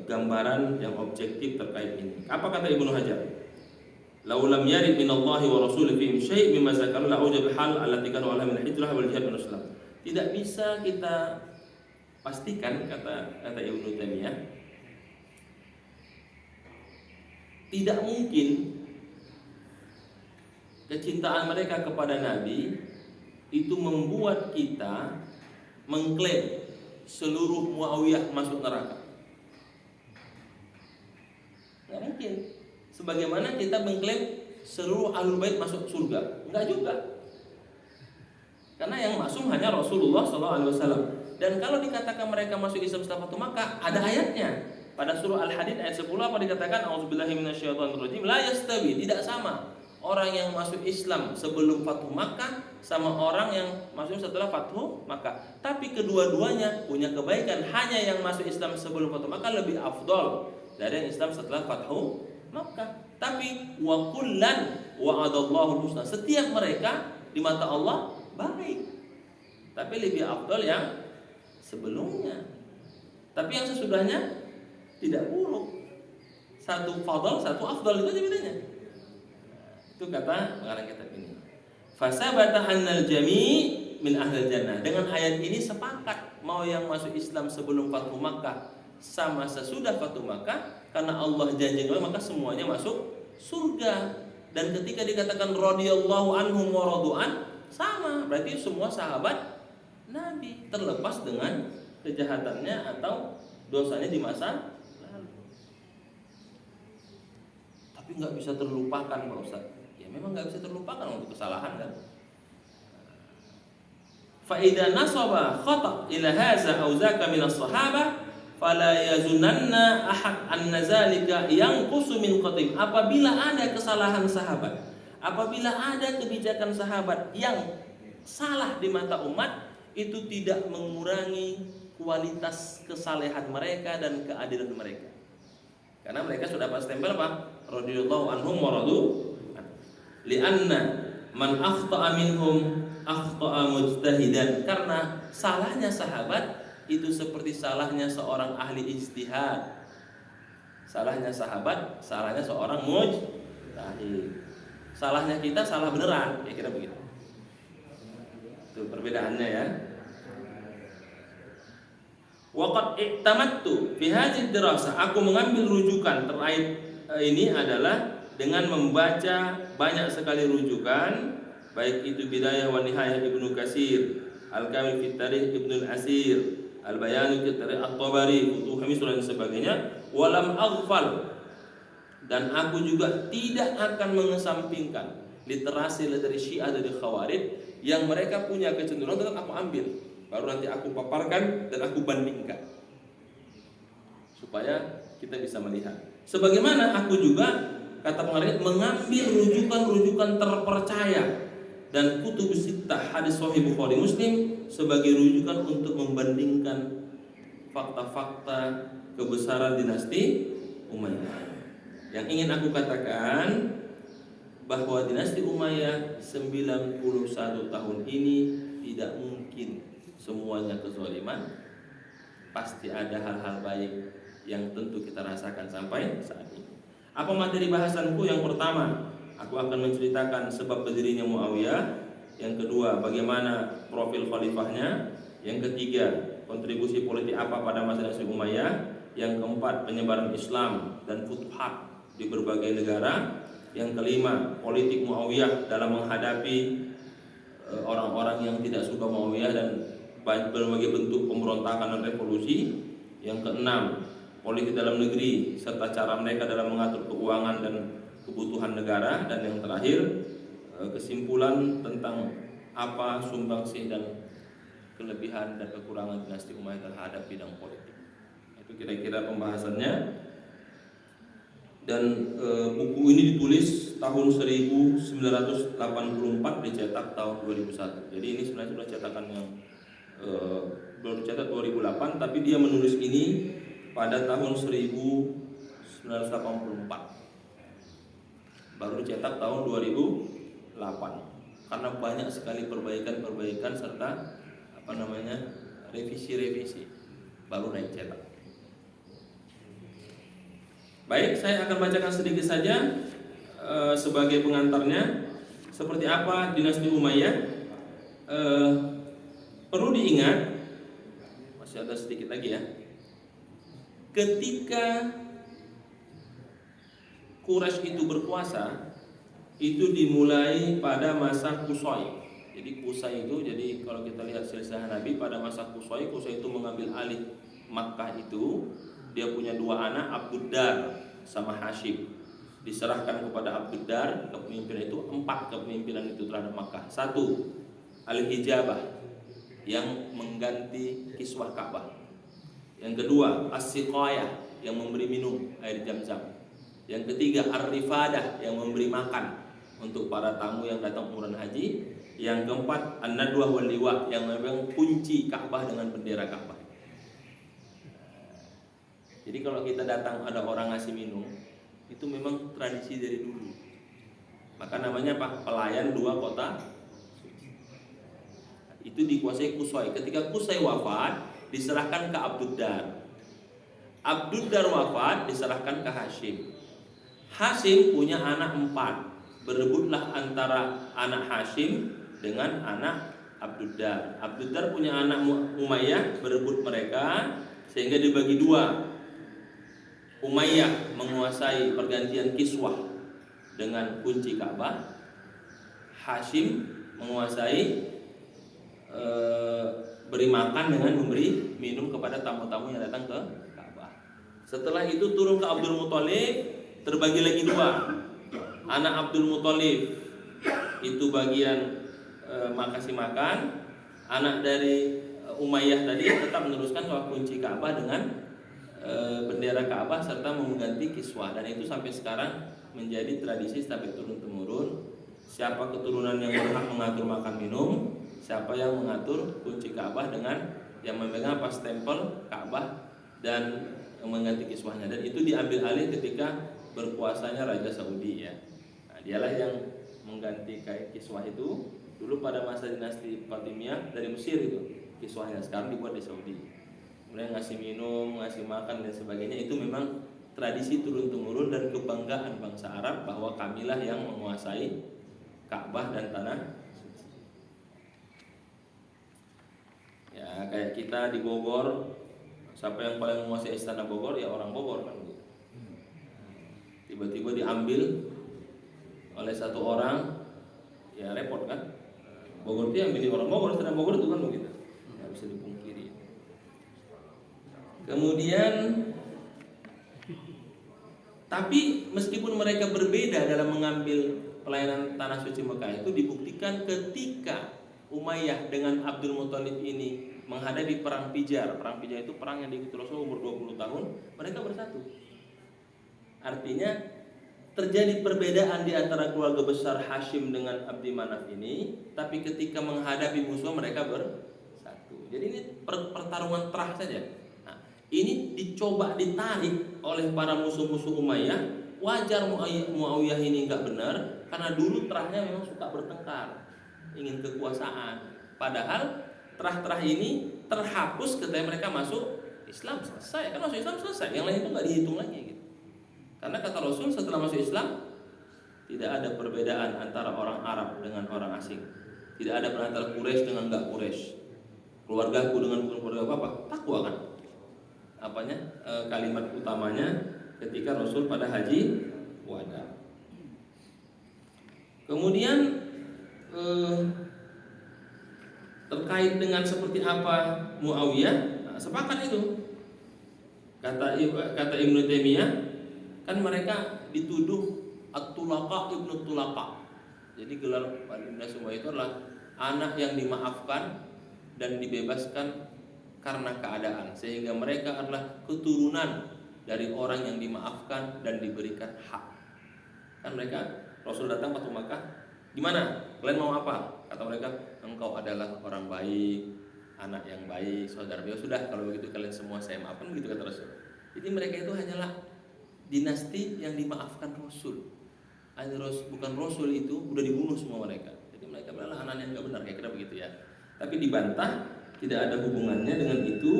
gambaran yang objektif terkait ini. Apa kata Ibnu Hajar? Laulam yarid minallahi wa rasulih fi syai' mimma zakara la ujab hal allati kanu ala min hijrah wal jihad min Islam. Tidak bisa kita pastikan, kata Ibnu Taimiyah, tidak mungkin kecintaan mereka kepada Nabi itu membuat kita mengklaim seluruh Muawiyah masuk neraka. Nggak mungkin. Sebagaimana kita mengklaim seluruh Ahlul Bait masuk surga, enggak juga. Karena yang maksum hanya Rasulullah SAW. Dan kalau dikatakan mereka masuk Islam setelah Fatu Makkah, ada ayatnya. Pada surah Al-Hadid ayat 10 apa dikatakan? A'udzubillahi minasyaitonirrajim. La yastawi, tidak sama orang yang masuk Islam sebelum Fatu Makkah sama orang yang masuk setelah Fatu Makkah. Tapi kedua-duanya punya kebaikan. Hanya yang masuk Islam sebelum Fatu Makkah lebih afdol dari yang Islam setelah Fatu Makkah. Tapi wa kullan wa'adallahu husna. Setiap mereka di mata Allah baik. Tapi lebih afdol yang sebelumnya. Tapi yang sesudahnya tidak buruk. Satu fadl, satu afdal, itu aja bedanya. Itu kata pengarang kitab ini. Fasabata annal jami' min ahlil jannah. Dengan ayat ini sepakat mau yang masuk Islam sebelum Fatu Makkah sama sesudah Fatu Makkah, karena Allah janjikan maka semuanya masuk surga. Dan ketika dikatakan radhiyallahu anhum wa radu'an, sama, berarti semua sahabat Nabi, terlepas dengan kejahatannya atau dosanya di masa lalu. Tapi nggak bisa terlupakan, Pak Ustaz. Ya memang nggak bisa terlupakan untuk kesalahan kan. Fa idza nasaba khata ila hadza aw zaka min as-sahabah fala yazunanna ahad anna zalika yanqusu min qadim. Apabila ada kesalahan sahabat, apabila ada kebijakan sahabat yang salah di mata umat, itu tidak mengurangi kualitas kesalehan mereka dan keadilan mereka. Karena mereka sudah dapat stempel apa? Radhiyallahu anhum wa radu. Li'anna man akhta'a minhum akhta'a mujtahidan. Karena salahnya sahabat itu seperti salahnya seorang ahli ijtihad. Salahnya sahabat, salahnya seorang mujtahid. Salahnya kita salah beneran, ya kira begitu. Itu perbedaannya ya. Waqad i'tamadtu fi hadhihi dirasah, aku mengambil rujukan terkait ini adalah dengan membaca banyak sekali rujukan, baik itu Bidayah wa Nihayah Ibnu Katsir, Al-Kamil fi Tarikh Ibnu Al-Asir, Al-Bayan fi Tarikh At-Tabari, Futuh Misr dan sebagainya. Walam aghfal, dan aku juga tidak akan mengesampingkan literasi dari Syiah, dari Khawarij yang mereka punya kecenderungan, tetap aku ambil, baru nanti aku paparkan dan aku bandingkan supaya kita bisa melihat. Sebagaimana aku juga, kata pengarang, mengambil rujukan-rujukan terpercaya dan kutub sittah hadis sahih Bukhari Muslim sebagai rujukan untuk membandingkan fakta-fakta kebesaran dinasti Umayyah. Yang ingin aku katakan bahwa dinasti Umayyah 91 tahun ini tidak mungkin semuanya kezaliman. Pasti ada hal-hal baik yang tentu kita rasakan sampai saat ini. Apa materi bahasanku? Yang pertama, aku akan menceritakan sebab berdirinya Muawiyah. Yang kedua, bagaimana profil khalifahnya. Yang ketiga, kontribusi politik apa pada masa dinasti Umayyah. Yang keempat, penyebaran Islam dan futuhat di berbagai negara. Yang kelima, politik Muawiyah dalam menghadapi orang-orang yang tidak suka Muawiyah dan berbagai bentuk pemberontakan dan revolusi. Yang keenam, politik dalam negeri serta cara mereka dalam mengatur keuangan dan kebutuhan negara. Dan yang terakhir, kesimpulan tentang apa sumbangsih dan kelebihan dan kekurangan dinasti Umayyah terhadap bidang politik. Itu kira-kira pembahasannya. Dan buku ini ditulis tahun 1984, dicetak tahun 2001. Jadi ini sebenarnya sudah cetakan yang baru dicetak 2008, tapi dia menulis ini pada tahun 1984. Baru dicetak tahun 2008. Karena banyak sekali perbaikan-perbaikan serta revisi-revisi, baru naik cetak. Baik, saya akan bacakan sedikit saja sebagai pengantarnya. Seperti apa dinasti Umayyah? Perlu diingat, masih ada sedikit lagi ya. Ketika Quraisy itu berkuasa, itu dimulai pada masa Qusay. Jadi Qusay itu, jadi kalau kita lihat silsilah Nabi pada masa Qusay itu mengambil alih Makkah itu. Dia punya dua anak, Abduddar sama Hashim. Diserahkan kepada Abduddar kepemimpinan itu, 4 kepemimpinan itu terhadap Makkah. 1, Al-Hijabah yang mengganti kiswah Ka'bah. Yang kedua, As-Siqayah yang memberi minum air Zam-Zam. Yang ketiga, Ar-Rifadah yang memberi makan untuk para tamu yang datang umrah haji. Yang keempat, An-Nadwah wal Liwa yang memang kunci Ka'bah dengan bendera Ka'bah. Jadi kalau kita datang ada orang ngasih minum, itu memang tradisi dari dulu. Maka namanya apa? Pelayan 2 kota. Itu dikuasai Qusay. Ketika Qusay wafat, diserahkan ke Abduddar. Abduddar wafat, diserahkan ke Hashim. Hashim punya anak 4. Berebutlah antara anak Hashim dengan anak Abduddar. Abduddar punya anak Umayyah, berebut mereka sehingga dibagi 2. Umayyah menguasai pergantian kiswah dengan kunci Ka'bah. Hashim menguasai beri makan dengan memberi minum kepada tamu-tamu yang datang ke Ka'bah. Setelah itu turun ke Abdul Muthalib, terbagi lagi 2. Anak Abdul Muthalib itu bagian makasih makan. Anak dari Umayyah tadi tetap meneruskan soal kunci Ka'bah dengan bendera Ka'bah serta mengganti kiswah. Dan itu sampai sekarang menjadi tradisi sampai turun-temurun. Siapa keturunan yang berhak mengatur makan minum, siapa yang mengatur kunci Ka'bah dengan yang memegang pas stempel Ka'bah dan mengganti kiswahnya. Dan itu diambil alih ketika berkuasanya Raja Saudi ya. Nah, dialah yang mengganti kiswah itu. Dulu pada masa dinasti Fatimiyah dari Mesir itu kiswahnya, sekarang dibuat di Saudi. Mulai ngasih minum, ngasih makan dan sebagainya, itu memang tradisi turun-temurun dan kebanggaan bangsa Arab bahwa kamilah yang menguasai Ka'bah dan tanah suci. Ya, kayak kita di Bogor Siapa yang paling menguasai istana Bogor ya orang Bogor kan gitu. Tiba-tiba diambil oleh satu orang, ya repot kan. Bogor itu yang milih orang Bogor, istana Bogor itu kan begitu. Nggak bisa dipungkiri. Kemudian, tapi meskipun mereka berbeda dalam mengambil pelayanan tanah suci Mekah, itu dibuktikan ketika Umayyah dengan Abdul Muthalib ini menghadapi perang Fijar. Perang Fijar itu perang yang diikuti Rasul umur 20 tahun, mereka bersatu. Artinya terjadi perbedaan di antara keluarga besar Hashim dengan Abdi Manaf ini, tapi ketika menghadapi musuh mereka bersatu. Jadi ini pertarungan terah saja. Nah, ini dicoba ditarik oleh para musuh-musuh Umayyah. Wajar Muawiyah ini enggak benar, karena dulu terahnya memang suka bertengkar, ingin kekuasaan. Padahal terah-terah ini terhapus ketika mereka masuk Islam, selesai. Kan masuk Islam selesai, yang lain itu enggak dihitung lagi gitu. Karena kata Rasul setelah masuk Islam tidak ada perbedaan antara orang Arab dengan orang asing. Tidak ada perbedaan antara Quraisy dengan enggak Quraisy. Keluargaku dengan bukan keluarga apa? Takwa kan? Apanya? Kalimat utamanya ketika Rasul pada haji wada. Kemudian terkait dengan seperti apa Muawiyah, nah, sepakat itu. Kata Ibnu Taimiyah, kan mereka dituduh At-Tulaqa Ibnu Tulaqa. Jadi gelar baginda semua itu adalah anak yang dimaafkan dan dibebaskan karena keadaan, sehingga mereka adalah keturunan dari orang yang dimaafkan dan diberikan hak. Kan mereka, Rasul datang waktu Makkah, gimana? Kalian mau apa? Kata mereka, engkau adalah orang baik, anak yang baik, saudara. Ya sudah, kalau begitu kalian semua saya maafkan, begitu kata Rasul. Jadi mereka itu hanyalah dinasti yang dimaafkan Rasul. Bukan Rasul itu udah dibunuh semua mereka. Jadi mereka adalah anak yang enggak benar, kayak kira begitu ya. Tapi dibantah, tidak ada hubungannya dengan itu,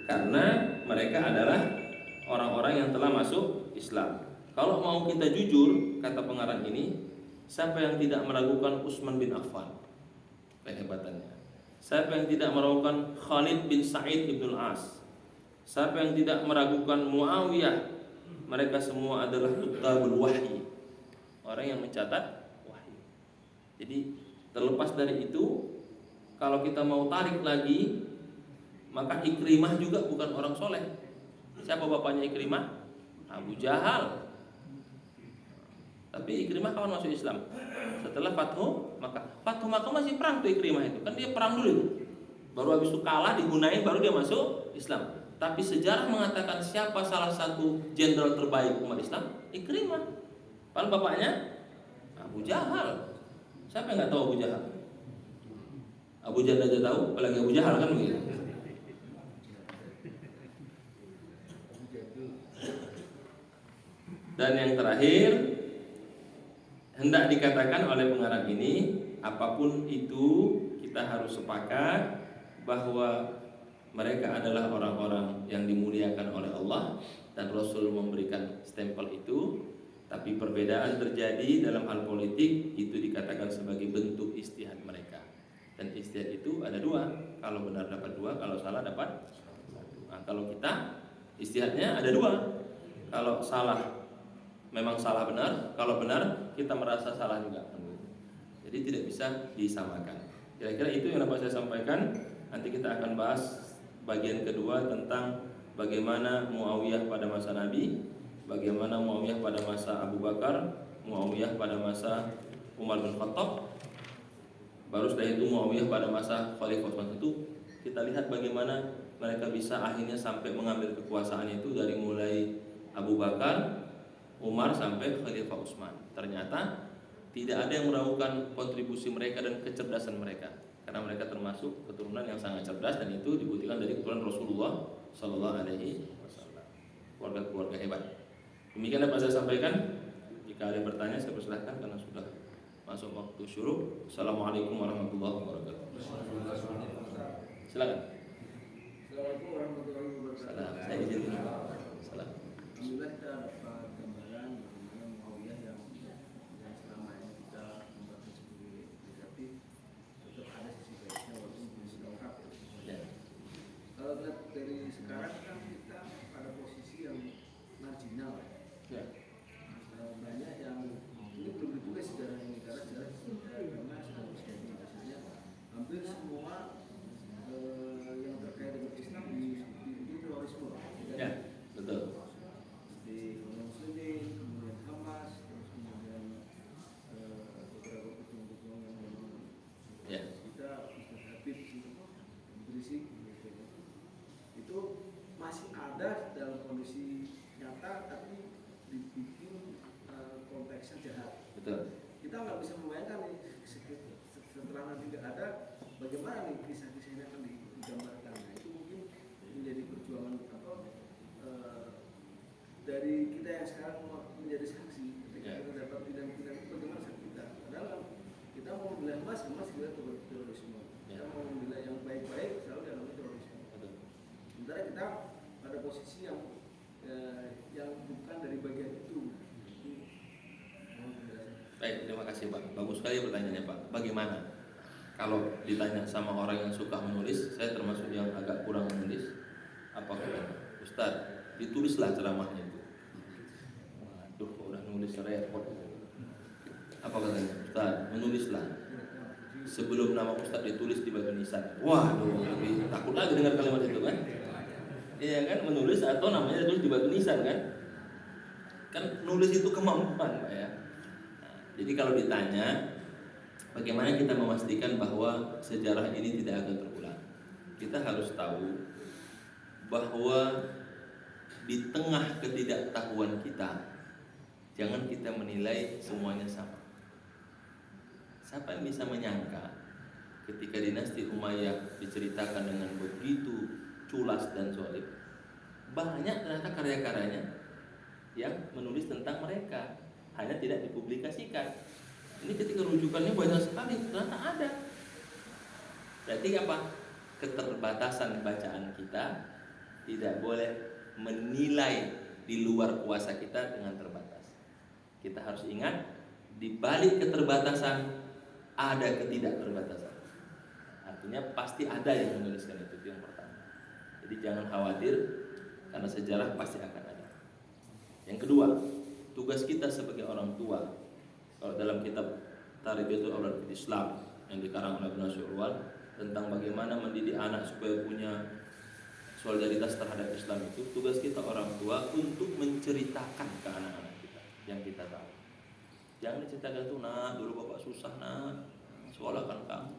karena mereka adalah orang-orang yang telah masuk Islam. Kalau mau kita jujur, kata pengarang ini, siapa yang tidak meragukan Utsman bin Affan kehebatannya? Siapa yang tidak meragukan Khalid bin Sa'id ibn al-As? Siapa yang tidak meragukan Muawiyah? Mereka semua adalah kutabul wahyi, orang yang mencatat wahyu. Jadi terlepas dari itu, kalau kita mau tarik lagi, maka Ikrimah juga bukan orang soleh. Siapa bapaknya Ikrimah? Abu Jahal. Tapi Ikrimah kawan masuk Islam setelah Fathu Makkah masih perang tuh Ikrimah itu. Kan dia perang dulu itu. Baru habis itu kalah digunain, baru dia masuk Islam. Tapi sejarah mengatakan siapa salah satu jenderal terbaik umat Islam? Ikrimah. Padahal bapaknya Abu Jahal. Siapa yang nggak tahu Abu Jahal? Abu Jahal aja tahu, apalagi Abu Jahal kan begitu. Dan yang terakhir, hendak dikatakan oleh pengarang ini, apapun itu kita harus sepakat bahwa mereka adalah orang-orang yang dimuliakan oleh Allah dan Rasul memberikan stempel itu. Tapi perbedaan terjadi dalam hal politik, itu dikatakan sebagai bentuk ijtihad mereka. Dan ijtihad itu ada dua, kalau benar dapat dua, kalau salah dapat satu. Nah, kalau kita ijtihadnya ada dua, kalau salah memang salah benar, kalau benar kita merasa salah juga. Jadi tidak bisa disamakan. Kira-kira itu yang dapat saya sampaikan. Nanti kita akan bahas bagian kedua tentang bagaimana Muawiyah pada masa Nabi, bagaimana Muawiyah pada masa Abu Bakar, Muawiyah pada masa Umar bin Khattab, baru setelah itu Muawiyah pada masa Khalifah Utsman. Itu kita lihat bagaimana mereka bisa akhirnya sampai mengambil kekuasaan itu dari mulai Abu Bakar, Umar sampai Khalifah Utsman. Ternyata tidak ada yang meragukan kontribusi mereka dan kecerdasan mereka, karena mereka termasuk keturunan yang sangat cerdas, dan itu dibuktikan dari keturunan Rasulullah Sallallahu Alaihi Wasallam, keluarga-keluarga hebat. Demikian dapat saya sampaikan. Jika ada yang bertanya, saya persilahkan karena sudah masuk waktu syuruk. Assalamualaikum warahmatullahi wabarakatuh. Silakan. Assalamualaikum warahmatullahi wabarakatuh. Salam. Saya izin dulu. Salam. Alhamdulillah kita dapat gambaran bagaimana Muawiyah yang selama ini kita membaca sebagai negatif, tetap ada sisi baiknya walaupun belum lengkap. Ya. Kalau lihat dari sekarang kan Betul. Kita nggak bisa membayangkan nih setelah nanti nggak ada, bagaimana nih kisah-kisah ini akan digambarkan. Nah, itu mungkin menjadi perjuangan dari kita yang sekarang menjadi saksi ketika kita dapat pidana itu, bagaimana saksi kita. Padahal kita mau membela emas kita terorisme. Kita mau membela yang baik-baik selalu dalam terorisme. Sementara kita pada posisi yang bukan dari bagian itu. Baik, terima kasih Pak. Bagus sekali pertanyaannya Pak. Bagaimana kalau ditanya sama orang yang suka menulis, saya termasuk yang agak kurang menulis, apa katanya? Ustadz, ditulislah ceramahnya itu. Waduh, udah nulis repot. Apa katanya? Ustadz, menulislah. Sebelum nama Ustadz ditulis di batu nisan. Waduh, lebih takut lagi dengar kalimat itu kan? Iya kan, menulis atau namanya ditulis di batu nisan kan? Kan nulis itu kemampuan Pak ya. Jadi kalau ditanya bagaimana kita memastikan bahwa sejarah ini tidak akan terulang, kita harus tahu bahwa di tengah ketidaktahuan kita, jangan kita menilai semuanya sama. Siapa yang bisa menyangka ketika dinasti Umayyah diceritakan dengan begitu culas dan solid, banyak ternyata karya-karyanya yang menulis tentang mereka, hanya tidak dipublikasikan. Ini ketika rujukannya banyak sekali, ternyata ada. Berarti apa? Keterbatasan bacaan kita, tidak boleh menilai di luar kuasa kita dengan terbatas. Kita harus ingat, di balik keterbatasan ada ketidakterbatasan. Artinya pasti ada yang menuliskan itu yang pertama. Jadi jangan khawatir, karena sejarah pasti akan ada. Yang kedua, tugas kita sebagai orang tua, kalau dalam kitab Tarbiyatul Aulad fil Islam yang dikarang oleh Ibnu Syurwal tentang bagaimana mendidik anak supaya punya solidaritas terhadap Islam, itu tugas kita orang tua untuk menceritakan ke anak-anak kita yang kita tahu. Jangan diceritakan tuh, nak dulu bapak susah nak, sekolahkan kamu.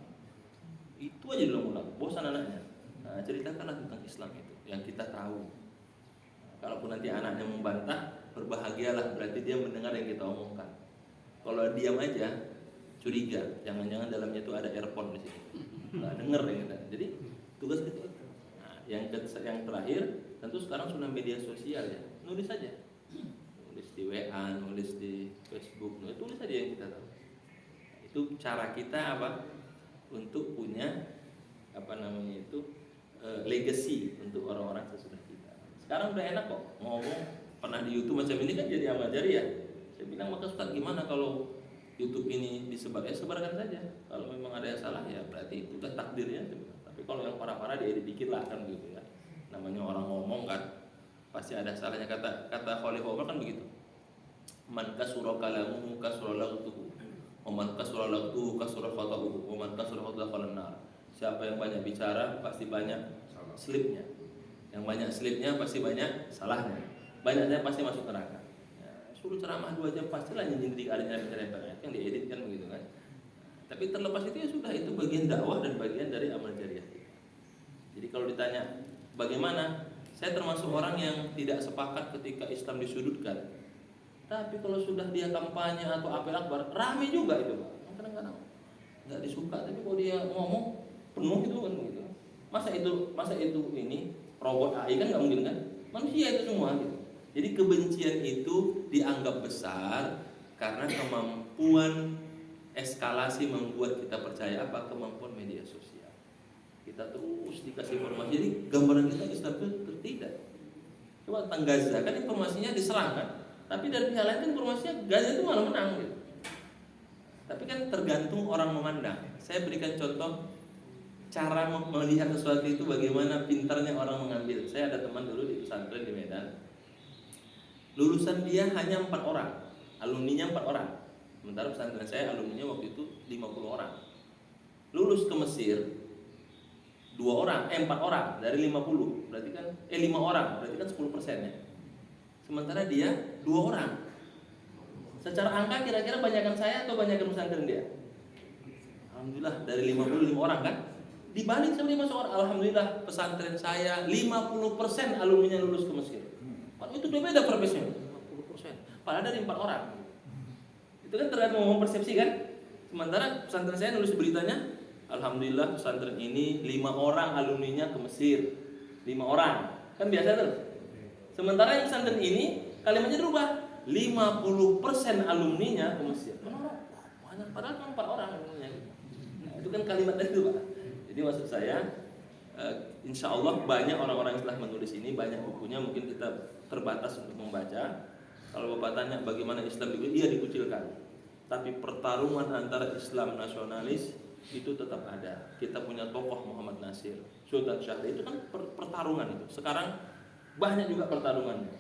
Itu aja diulang-ulang, bosan anaknya. Nah, ceritakanlah tentang Islam itu yang kita tahu. Kalaupun nanti anaknya membantah, berbahagialah, berarti dia mendengar yang kita omongkan. Kalau diam aja, curiga, jangan-jangan dalamnya itu ada earphone di sini, nggak denger ya kita. Jadi tugas kita itu. Nah, yang terakhir, tentu sekarang sudah media sosial ya, nulis saja, nulis di WA, nulis di Facebook, tulis saja yang kita tahu. Itu cara kita apa? Untuk punya legacy untuk orang-orang sesudah kita. Sekarang udah enak kok ngomong. Pernah di YouTube macam ini kan jadi amal jariah. Saya bilang, maka Ustaz gimana kalau YouTube ini disebar? Ya sebarkan saja. Kalau memang ada yang salah ya berarti itu udah takdirnya. Tapi kalau yang parah-parah dia dikit lah kan gitu ya. Namanya orang ngomong kan pasti ada salahnya. Kata Khalifah Umar kan begitu. Man kasura kalamuhu kasura laghuhu, wa man kasura laghuhu kasura khata'uhu, wa man kasura khata'uhu falan nar. Siapa yang banyak bicara pasti banyak slipnya. Yang banyak slipnya pasti banyak salahnya. Banyaknya pasti masuk neraka. Ya, suruh ceramah 2 jam pastilah nyindir adanya bicara yang diedit kan begitu kan. Tapi terlepas itu ya sudah, itu bagian dakwah dan bagian dari amal jariah. Jadi kalau ditanya bagaimana, saya termasuk orang yang tidak sepakat ketika Islam disudutkan. Tapi kalau sudah dia kampanye atau apel akbar, rame juga itu Pak. Kadang-kadang nggak disuka, tapi kalau dia ngomong penuh itu kan begitu. Masa itu ini robot AI kan nggak mungkin kan? Manusia itu semua gitu. Jadi kebencian itu dianggap besar karena kemampuan eskalasi membuat kita percaya apa? Kemampuan media sosial. Kita terus dikasih informasi, jadi gambaran kita Islam itu tidak. Coba tentang Gaza kan informasinya diserang kan, tapi dari pihak lain kan informasinya Gaza itu malah menang gitu. Tapi kan tergantung orang memandang. Saya berikan contoh cara melihat sesuatu itu bagaimana pintarnya orang mengambil. Saya ada teman dulu di pesantren di Medan. Lulusan dia hanya 4 orang, alumninya 4 orang. Sementara pesantren saya alumninya waktu itu 50 orang. Lulus ke Mesir 4 orang dari 50. Berarti kan 5 orang, berarti kan 10% ya. Sementara dia 2 orang. Secara angka kira-kira banyakan saya atau banyakan pesantren dia? Alhamdulillah dari 55 orang kan. Dibalik sama 5 orang, alhamdulillah pesantren saya 50% alumninya lulus ke Mesir. Itu udah beda profesinya, 50%. Padahal dari 4 orang. Itu kan tergantung persepsi kan. Sementara pesantren saya nulis beritanya, alhamdulillah pesantren ini 5 orang alumninya ke Mesir. 5 orang. Kan biasa tuh. Sementara yang pesantren ini kalimatnya dirubah, 50% alumninya ke Mesir. Banyak, padahal cuma 4 orang alumninya. Nah, itu kan kalimat itu, Pak. Jadi maksud saya, insya Allah banyak orang-orang yang telah menulis ini, banyak bukunya, mungkin kita terbatas untuk membaca. Kalau Bapak tanya bagaimana Islam dikucilkan, iya dikucilkan. Tapi pertarungan antara Islam nasionalis itu tetap ada. Kita punya tokoh Muhammad Nasir, Sultan Syahrir, itu kan pertarungan itu. Sekarang banyak juga pertarungannya.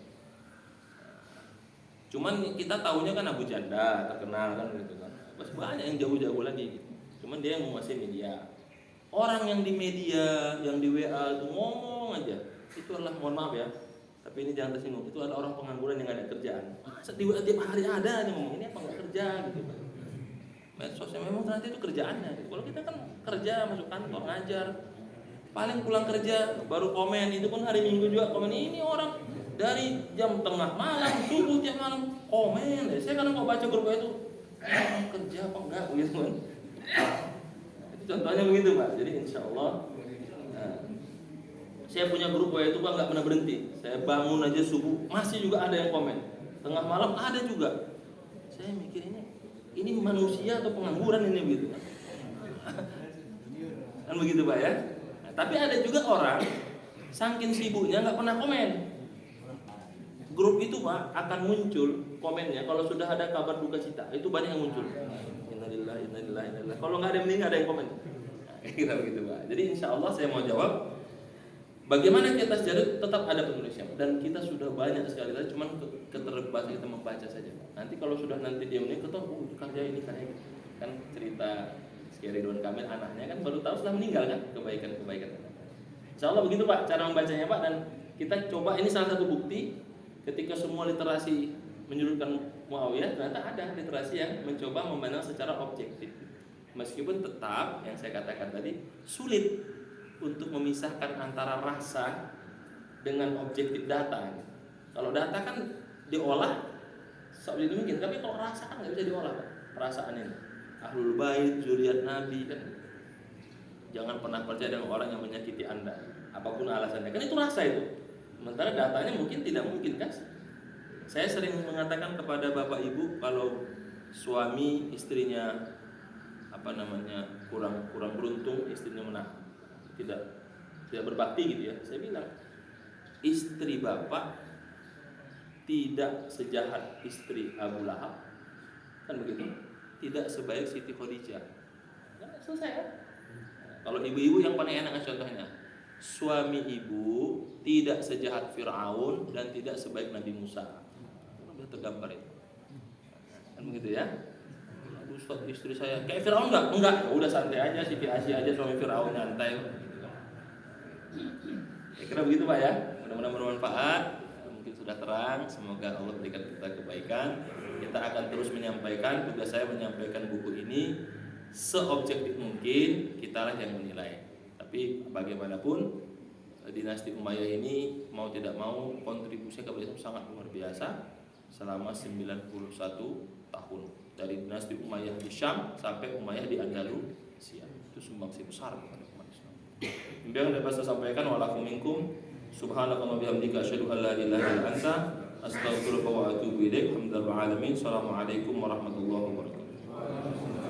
Cuman kita tahunya kan Abu Janda terkenal kan gitu kan. Masih banyak yang jauh-jauh lagi gitu. Cuman dia yang menguasai media. Orang yang di media, yang di WA itu ngomong aja, itu adalah, mohon maaf ya, tapi ini jangan tersinggung, itu adalah orang pengangguran yang gak ada kerjaan. Masa di WA tiap hari ada nih ngomong, ini apa gak kerja gitu. Medsosnya memang ternyata itu kerjaannya gitu. Kalau kita kan kerja, masuk kantor, ngajar, paling pulang kerja baru komen. Itu pun hari Minggu juga komen, ini orang dari jam tengah malam, subuh tiap malam komen. Saya kadang mau baca grup itu, kerja apa enggak gitu kan. Itu contohnya begitu Pak. Jadi insya Allah saya punya grup itu Pak, nggak pernah berhenti. Saya bangun aja subuh masih juga ada yang komen, tengah malam ada juga. Saya mikir ini manusia atau pengangguran ini begitu kan begitu Pak ya. Nah, tapi ada juga orang saking sibuknya nggak pernah komen. Grup itu Pak akan muncul komennya kalau sudah ada kabar duka cita, itu banyak yang muncul. Innalillahi wa inna ilaihi raji'un. Kalau nggak ada yang meninggal ada yang komen. Nah, kita begitu Pak. Jadi insya Allah saya mau jawab, bagaimana kita sejarah tetap ada penulisnya, dan kita sudah banyak sekali lagi, cuman keterbatasan kita membaca saja. Nanti kalau sudah nanti dia meninggal, kita karya ini kan cerita Ridwan Kamil anaknya kan baru tahu setelah meninggal kan kebaikan. Insya Allah begitu Pak cara membacanya Pak, dan kita coba ini salah satu bukti ketika semua literasi menyudutkan Muawiyah, ternyata ada literasi yang mencoba memandang secara objektif, meskipun tetap yang saya katakan tadi sulit untuk memisahkan antara rasa dengan objektif data. Kalau data kan diolah seobjektif mungkin, tapi kalau rasa kan nggak bisa diolah Pak. Perasaan ini Ahlul Bait, zuriat Nabi kan. Jangan pernah percaya dengan orang yang menyakiti Anda, apapun alasannya. Kan itu rasa itu. Sementara datanya mungkin tidak mungkin kan. Saya sering mengatakan kepada Bapak Ibu, kalau suami istrinya kurang beruntung, istrinya tidak berbakti gitu ya. Saya bilang, istri Bapak tidak sejahat istri Abu Lahab, kan begitu? Tidak sebaik Siti Khadijah. Kan selesai kan? Kalau ibu-ibu yang paling enak contohnya, suami ibu tidak sejahat Fir'aun dan tidak sebaik Nabi Musa. Sudah tergambar itu. Kan begitu ya? Ustaz, istri saya kayak Fir'aun enggak, udah santai aja, Siti Asia aja suami Fir'aun, nyantai. Kira begitu Pak ya. Mudah-mudahan bermanfaat. Mungkin sudah terang. Semoga Allah berikan kita kebaikan. Kita akan terus menyampaikan. Tugas saya menyampaikan buku ini seobjektif mungkin. Kitalah yang menilai. Tapi bagaimanapun dinasti Umayyah ini mau tidak mau kontribusinya kepada Islam sangat luar biasa selama 91 tahun. Dari dinasti Umayyah di Syam sampai Umayyah di Andalusia. Itu sumbangsi besar kepada umat Islam. Yang dapat saya sampaikan, walakum minkum subhanakallahumma bihamdika asyhadu an la ilaha illa anta astaghfiruka wa atubu ilaik. Alhamdulillah alamin. Assalamualaikum warahmatullahi wabarakatuh.